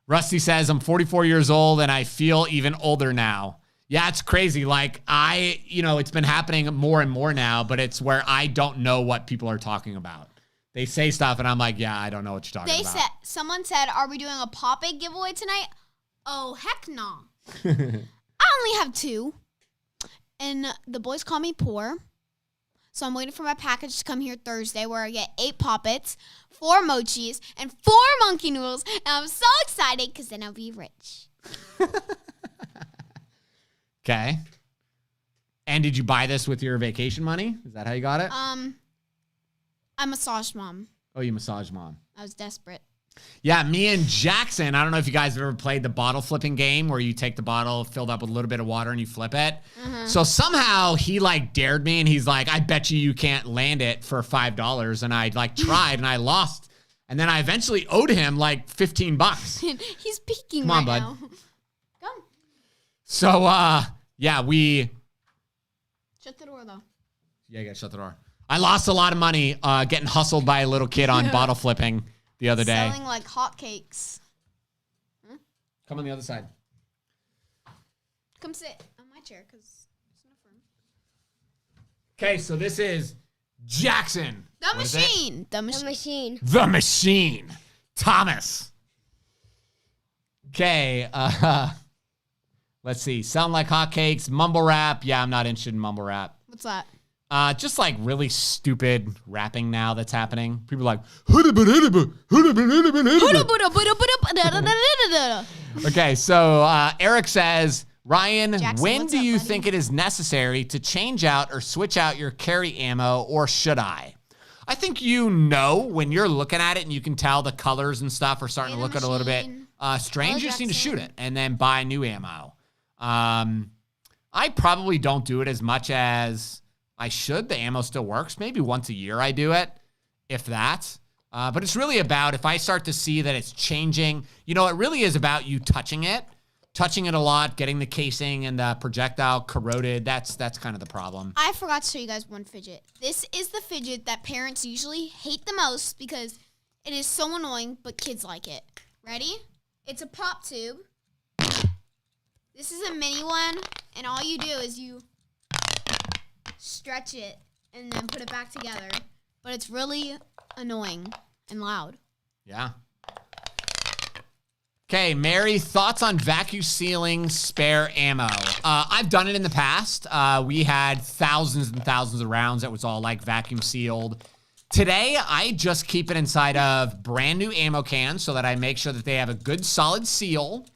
Rusty says, I'm 44 years old and I feel even older now. Yeah, it's crazy. Like, it's been happening more and more now, but it's where I don't know what people are talking about. They say stuff and I'm like, yeah, I don't know what you're talking about. Someone said, are we doing a pop-it giveaway tonight? Oh, heck no. I only have 2. And the boys call me poor. So I'm waiting for my package to come here Thursday where I get 8 Poppets, 4 Mochis, and 4 Monkey Noodles. And I'm so excited because then I'll be rich. Okay. And did you buy this with your vacation money? Is that how you got it? I massaged mom. Oh, you massage mom. I was desperate. Yeah, me and Jackson, I don't know if you guys have ever played the bottle flipping game where you take the bottle filled up with a little bit of water and you flip it. So somehow he like dared me and he's like, I bet you can't land it for $5. And I like tried and I lost. And then I eventually owed him like $15. He's peeking Come on, right bud. now. Come. So, yeah, we... Shut the door, though. Yeah, you gotta shut the door. I lost a lot of money getting hustled by a little kid on bottle flipping the other day. Selling like hotcakes. Huh? Come on the other side. Come sit on my chair, because it's enough room. Okay, so this is Jackson. The machine. The machine. The machine. Thomas. Okay, let's see. Sound like hotcakes, mumble rap. Yeah, I'm not interested in mumble rap. What's that? Just like really stupid rapping now that's happening. People are like, okay, so Eric says, Ryan, Jackson, when what's do up, you buddy? think it is necessary to change out or switch out your carry ammo, or should I? I think you know when you're looking at it and you can tell the colors and stuff are starting to look a little bit strange. You just need to shoot it and then buy new ammo. I probably don't do it as much as I should. The ammo still works. Maybe once a year I do it, if that. But it's really about if I start to see that it's changing. You know, it really is about you touching it a lot, getting the casing and the projectile corroded. That's kind of the problem. I forgot to show you guys one fidget. This is the fidget that parents usually hate the most because it is so annoying, but kids like it. Ready? It's a pop tube. This is a mini one, and all you do is you stretch it and then put it back together. But it's really annoying and loud. Yeah. Okay, Mary, thoughts on vacuum sealing spare ammo? I've done it in the past. We had thousands and thousands of rounds that was all like vacuum sealed. Today, I just keep it inside of brand new ammo cans so that I make sure that they have a good solid seal.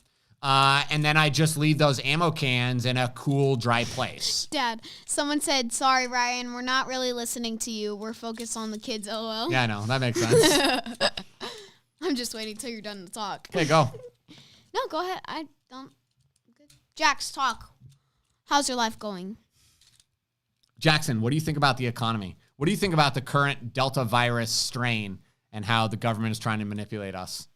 And then I just leave those ammo cans in a cool, dry place. Dad, someone said, sorry, Ryan, we're not really listening to you. We're focused on the kids, LOL. Yeah, I know. That makes sense. I'm just waiting till you're done to talk. Okay, go. No, go ahead. I don't. Good. Jax, talk. How's your life going? Jackson, what do you think about the economy? What do you think about the current Delta virus strain and how the government is trying to manipulate us?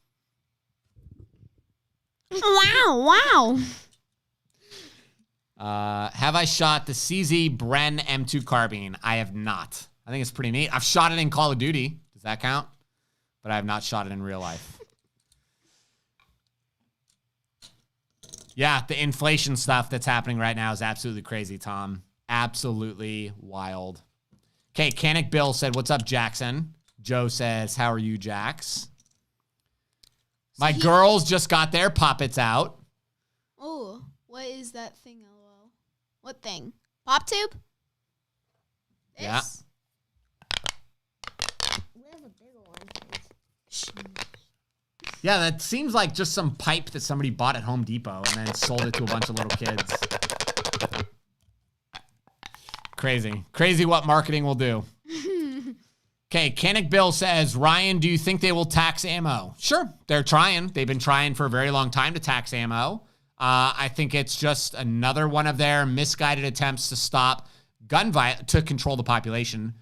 Wow. Have I shot the CZ Bren M2 carbine? I have not. I think it's pretty neat. I've shot it in Call of Duty. Does that count? But I have not shot it in real life. Yeah, the inflation stuff that's happening right now is absolutely crazy, Tom. Absolutely wild. Okay, Canic Bill said, what's up, Jackson? Joe says, how are you, Jax? My girls just got their poppets out. Oh, what is that thing, LOL? What thing? Pop tube? This? Yeah. We have a bigger one. Yeah, that seems like just some pipe that somebody bought at Home Depot and then sold it to a bunch of little kids. Crazy. Crazy what marketing will do. Okay, Canic Bill says, Ryan, do you think they will tax ammo? Sure, they're trying. They've been trying for a very long time to tax ammo. I think it's just another one of their misguided attempts to stop to control the population,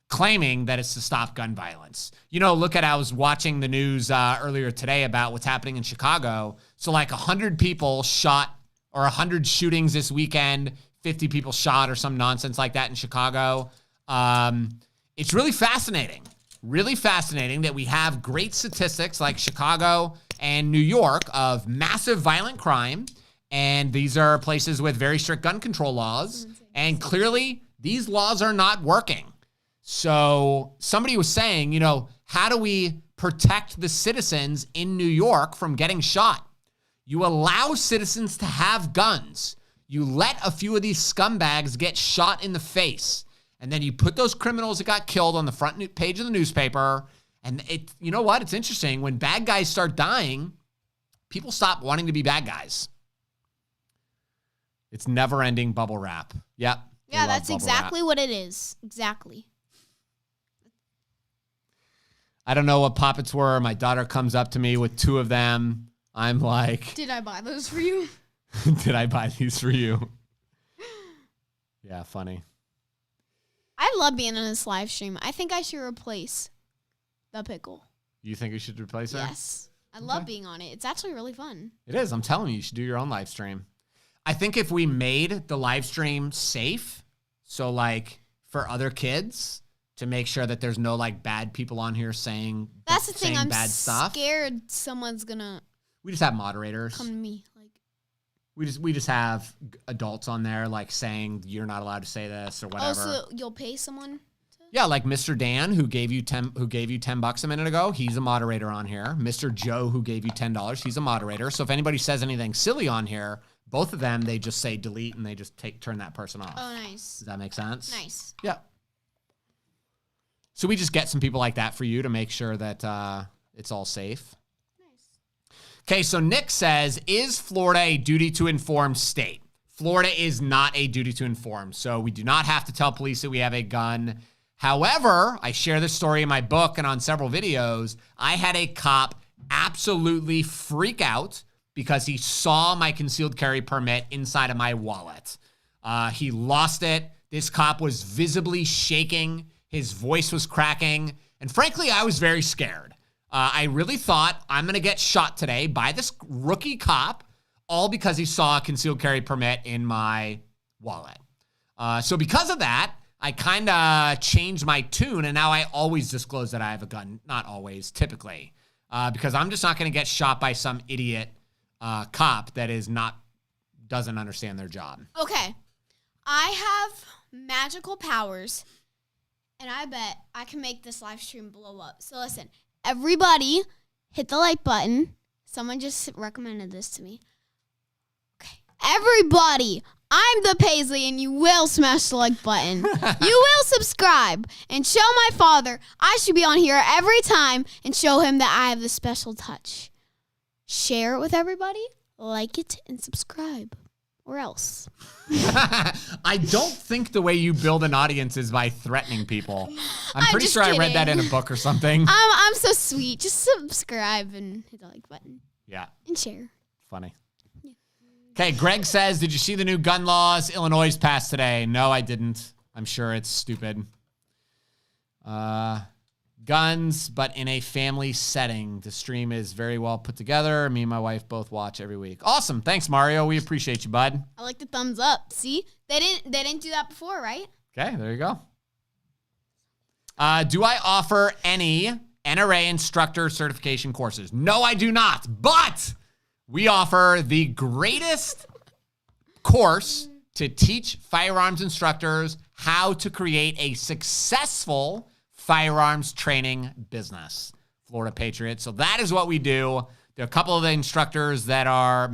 claiming that it's to stop gun violence. You know, I was watching the news earlier today about what's happening in Chicago. So like 100 people shot, or 100 shootings this weekend, 50 people shot or some nonsense like that in Chicago. It's really fascinating that we have great statistics like Chicago and New York of massive violent crime. And these are places with very strict gun control laws. And clearly these laws are not working. So somebody was saying, you know, how do we protect the citizens in New York from getting shot? You allow citizens to have guns. You let a few of these scumbags get shot in the face. And then you put those criminals that got killed on the front page of the newspaper. And you know what? It's interesting. When bad guys start dying, people stop wanting to be bad guys. It's never-ending bubble wrap. Yep. Yeah, that's exactly what it is. Exactly. I don't know what poppets were. My daughter comes up to me with 2 of them. I'm like... Did I buy those for you? Did I buy these for you? Yeah, funny. I love being on this live stream. I think I should replace the pickle. You think we should replace her? Yes. I love being on it. It's actually really fun. It is. I'm telling you, you should do your own live stream. I think if we made the live stream safe, so like for other kids, to make sure that there's no like bad people on here saying that's the thing. I'm bad stuff. Scared someone's gonna. We just have moderators. Come to me. Like we just have adults on there like saying you're not allowed to say this or whatever. Oh, so you'll pay someone? Yeah, like Mr. Dan who gave you $10 a minute ago. He's a moderator on here. Mr. Joe who gave you $10. He's a moderator. So if anybody says anything silly on here, both of them they just say delete and they just turn that person off. Oh, nice. Does that make sense? Nice. Yeah. So we just get some people like that for you to make sure that it's all safe. Nice. Okay, so Nick says, is Florida a duty to inform state? Florida is not a duty to inform, so we do not have to tell police that we have a gun. However, I share this story in my book and on several videos. I had a cop absolutely freak out because he saw my concealed carry permit inside of my wallet. He lost it. This cop was visibly shaking. His voice was cracking. And frankly, I was very scared. I really thought I'm going to get shot today by this rookie cop, all because he saw a concealed carry permit in my wallet. So because of that, I kind of changed my tune, and now I always disclose that I have a gun. Not always, typically. Because I'm just not going to get shot by some idiot cop that doesn't understand their job. Okay. I have magical powers, and I bet I can make this live stream blow up. So listen, everybody hit the like button. Someone just recommended this to me. Okay. Everybody, I'm the Paisley, and you will smash the like button. You will subscribe and show my father I should be on here every time and show him that I have the special touch. Share it with everybody, like it, and subscribe. Or else. I don't think the way you build an audience is by threatening people. I'm pretty sure kidding. I read that in a book or something. I'm so sweet. Just subscribe and hit the like button. Yeah. And share. Funny. Yeah. Okay, Greg says, did you see the new gun laws Illinois passed today? No, I didn't. I'm sure it's stupid. Guns, but in a family setting. The stream is very well put together. Me and my wife both watch every week. Awesome. Thanks, Mario. We appreciate you, bud. I like the thumbs up. See? They didn't do that before, right? Okay, there you go. Do I offer any NRA Instructor Certification courses? No, I do not. But we offer the greatest course to teach firearms instructors how to create a successful firearms training business. Florida Patriots. So that is what we do. There are a couple of the instructors that are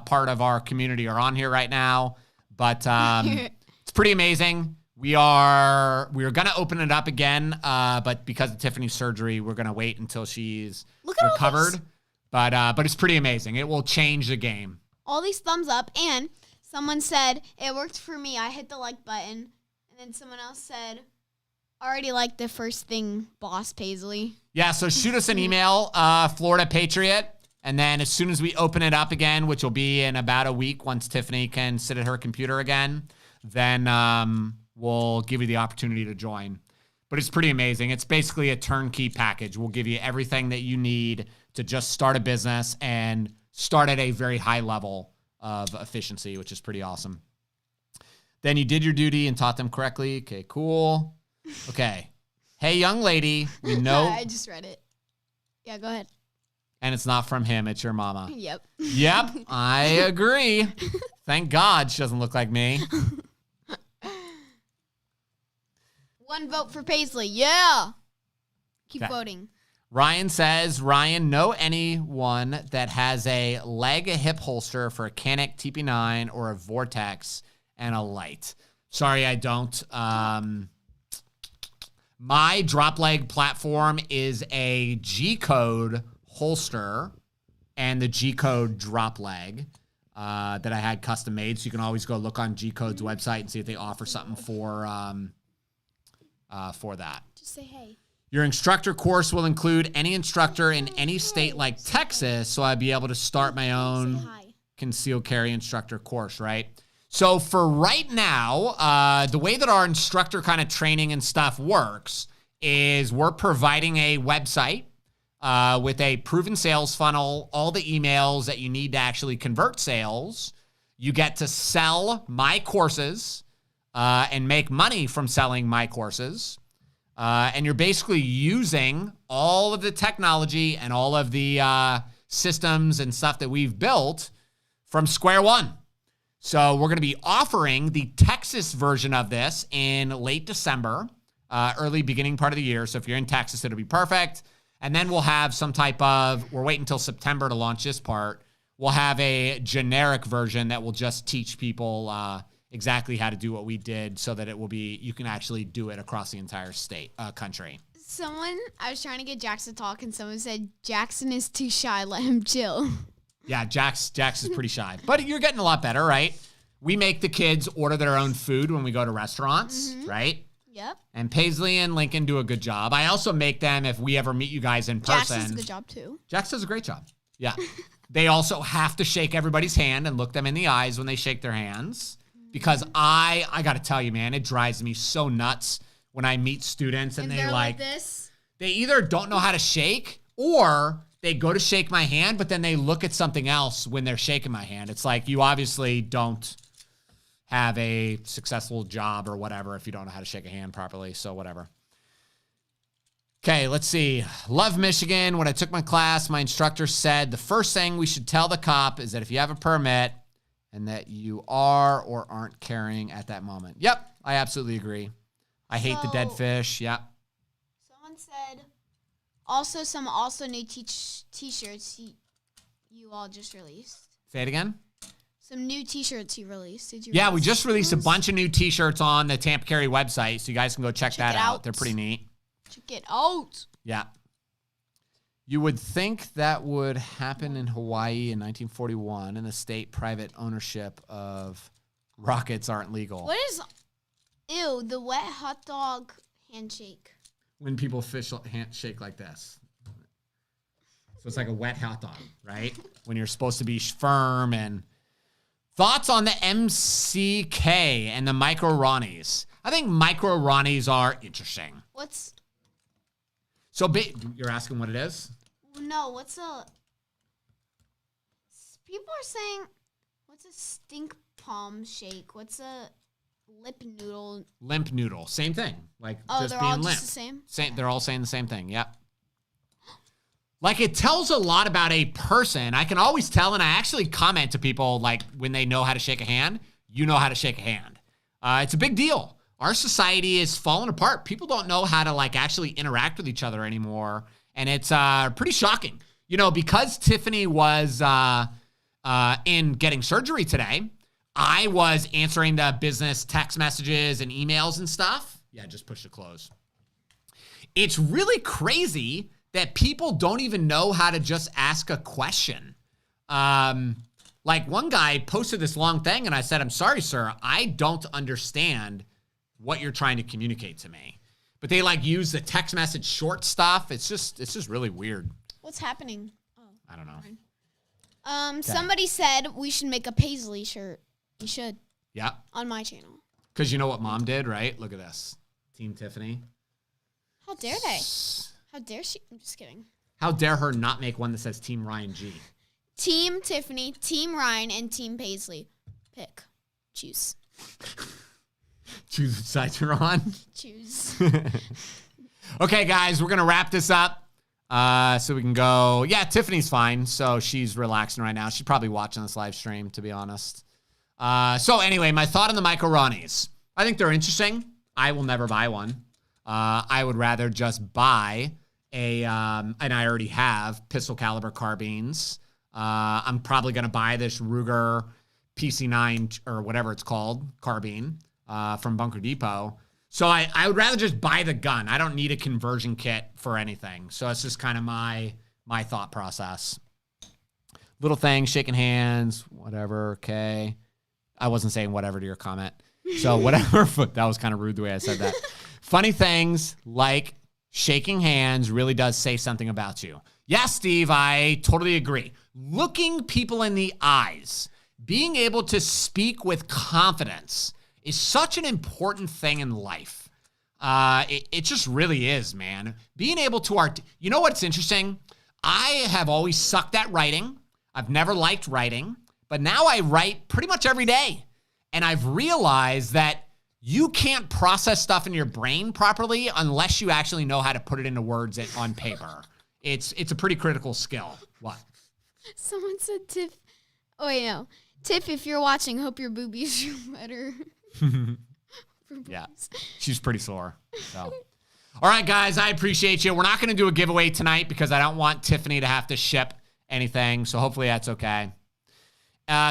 part of our community are on here right now, but it's pretty amazing. We are going to open it up again, but because of Tiffany's surgery, we're going to wait until she's recovered. But it's pretty amazing. It will change the game. All these thumbs up, and someone said it worked for me. I hit the like button, and then someone else said, already like the first thing, Boss Paisley. Yeah, so shoot us an email, Florida Patriot, and then as soon as we open it up again, which will be in about a week once Tiffany can sit at her computer again, then we'll give you the opportunity to join. But it's pretty amazing. It's basically a turnkey package. We'll give you everything that you need to just start a business and start at a very high level of efficiency, which is pretty awesome. Then you did your duty and taught them correctly. Okay, cool. Okay. Hey, young lady, we know. I just read it. Yeah, go ahead. And it's not from him. It's your mama. Yep. Yep. I agree. Thank God she doesn't look like me. One vote for Paisley. Yeah. Keep voting. Ryan says, Ryan, know anyone that has a leg, a hip holster for a Canik TP9 or a Vortex and a light? Sorry, I don't. My drop leg platform is a G-code holster and the G-code drop leg that I had custom made. So you can always go look on G-code's website and see if they offer something for that. Just say hey. Your instructor course will include any instructor in any state like Texas, so I'd be able to start my own concealed carry instructor course, right? So for right now, the way that our instructor kind of training and stuff works is we're providing a website with a proven sales funnel, all the emails that you need to actually convert sales. You get to sell my courses and make money from selling my courses. And you're basically using all of the technology and all of the systems and stuff that we've built from square one. So we're going to be offering the Texas version of this in late December, early beginning part of the year. So if you're in Texas, it'll be perfect. And then we'll have some type of, we're waiting until September to launch this part. We'll have a generic version that will just teach people exactly how to do what we did so that it will be, you can actually do it across the entire country. I was trying to get Jackson to talk and someone said, Jackson is too shy, let him chill. Yeah, Jax is pretty shy, but you're getting a lot better, right? We make the kids order their own food when we go to restaurants, right? Yep. And Paisley and Lincoln do a good job. I also make them if we ever meet you guys in person. Jax does a good job too. Jax does a great job. Yeah. They also have to shake everybody's hand and look them in the eyes when they shake their hands. Because I got to tell you, man, it drives me so nuts when I meet students and they're like this. They either don't know how to shake or they go to shake my hand, but then they look at something else when they're shaking my hand. It's like, you obviously don't have a successful job or whatever if you don't know how to shake a hand properly. So whatever. Okay, let's see. Love Michigan. When I took my class, my instructor said the first thing we should tell the cop is that if you have a permit, and that you are or aren't carrying at that moment. Yep, I absolutely agree. I hate the dead fish. Yep. Someone said, also some new t-shirts you all just released. Say it again. Some new t-shirts you released. Did you? Yeah, we just released a bunch of new t-shirts on the Tampa Carry website, so you guys can go check that out. They're pretty neat. Check it out. Yeah. You would think that would happen in Hawaii in 1941 in a state private ownership of rockets aren't legal. What is, the wet hot dog handshake? When people handshake like this. So it's like a wet hot dog, right? When you're supposed to be firm. And thoughts on the MCK and the micro-ronis? I think micro-ronis are interesting. So you're asking what it is? No, people are saying, what's a stink palm shake? What's a lip noodle? Limp noodle. Same thing. Like just they're being all limp. Just the same? They're all saying the same thing. Yep. Like it tells a lot about a person. I can always tell, and I actually comment to people like when they know how to shake a hand, you know how to shake a hand. It's a big deal. Our society is falling apart. People don't know how to like actually interact with each other anymore. And it's pretty shocking. You know, because Tiffany was in getting surgery today, I was answering the business text messages and emails and stuff. Yeah, just push to close. It's really crazy that people don't even know how to just ask a question. Like one guy posted this long thing and I said, I'm sorry, sir, I don't understand what you're trying to communicate to me. But they like use the text message short stuff. It's just really weird. What's happening? Oh, I don't know. Okay. Somebody said we should make a Paisley shirt. You should. Yeah. On my channel. Because you know what mom did, right? Look at this. Team Tiffany. How dare they? How dare she? I'm just kidding. How dare her not make one that says Team Ryan G? Team Tiffany, Team Ryan, and Team Paisley. Pick. Choose. Choose which side you're on. Choose. Okay, guys, we're going to wrap this up so we can go. Yeah, Tiffany's fine, so she's relaxing right now. She's probably watching this live stream, to be honest. So anyway, my thought on the micro-ronis. I think they're interesting. I will never buy one. I would rather just buy and I already have pistol caliber carbines. I'm probably going to buy this Ruger PC9 or whatever it's called, carbine, from Bunker Depot. So I would rather just buy the gun. I don't need a conversion kit for anything. So that's just kind of my thought process. Little things, shaking hands, whatever, okay. I wasn't saying whatever to your comment. So whatever, that was kind of rude the way I said that. Funny things like shaking hands really does say something about you. Yes, Steve, I totally agree. Looking people in the eyes, being able to speak with confidence is such an important thing in life. It just really is, man. Being able to you know what's interesting? I have always sucked at writing. I've never liked writing, but now I write pretty much every day. And I've realized that you can't process stuff in your brain properly unless you actually know how to put it into words on paper. It's a pretty critical skill. What? Someone said Tiff. Oh, wait, no. Tiff, if you're watching, hope your boobies are better. Yeah, she's pretty sore. So, all right, guys, I appreciate you. We're not going to do a giveaway tonight because I don't want Tiffany to have to ship anything. So hopefully that's okay.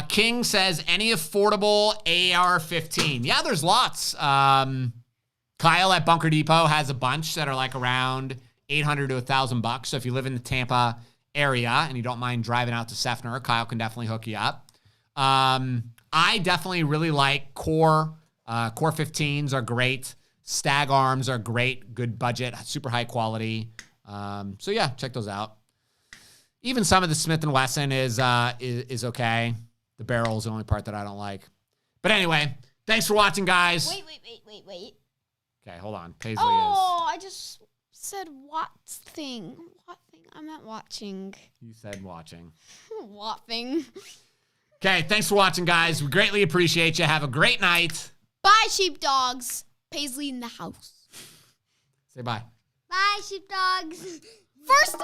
King says, any affordable AR-15? Yeah, there's lots. Kyle at Bunker Depot has a bunch that are like around $800 to $1,000. So if you live in the Tampa area and you don't mind driving out to Seffner, Kyle can definitely hook you up. I definitely really like Core 15s are great. Stag arms are great, good budget, super high quality. So yeah, check those out. Even some of the Smith & Wesson is okay. The barrel is the only part that I don't like. But anyway, thanks for watching, guys. Wait. Okay, hold on. Paisley I just said what thing? What thing? I meant watching. You said watching. What thing? Okay, thanks for watching, guys. We greatly appreciate you. Have a great night. Bye, sheepdogs. Paisley in the house. Say bye. Bye, sheepdogs. First...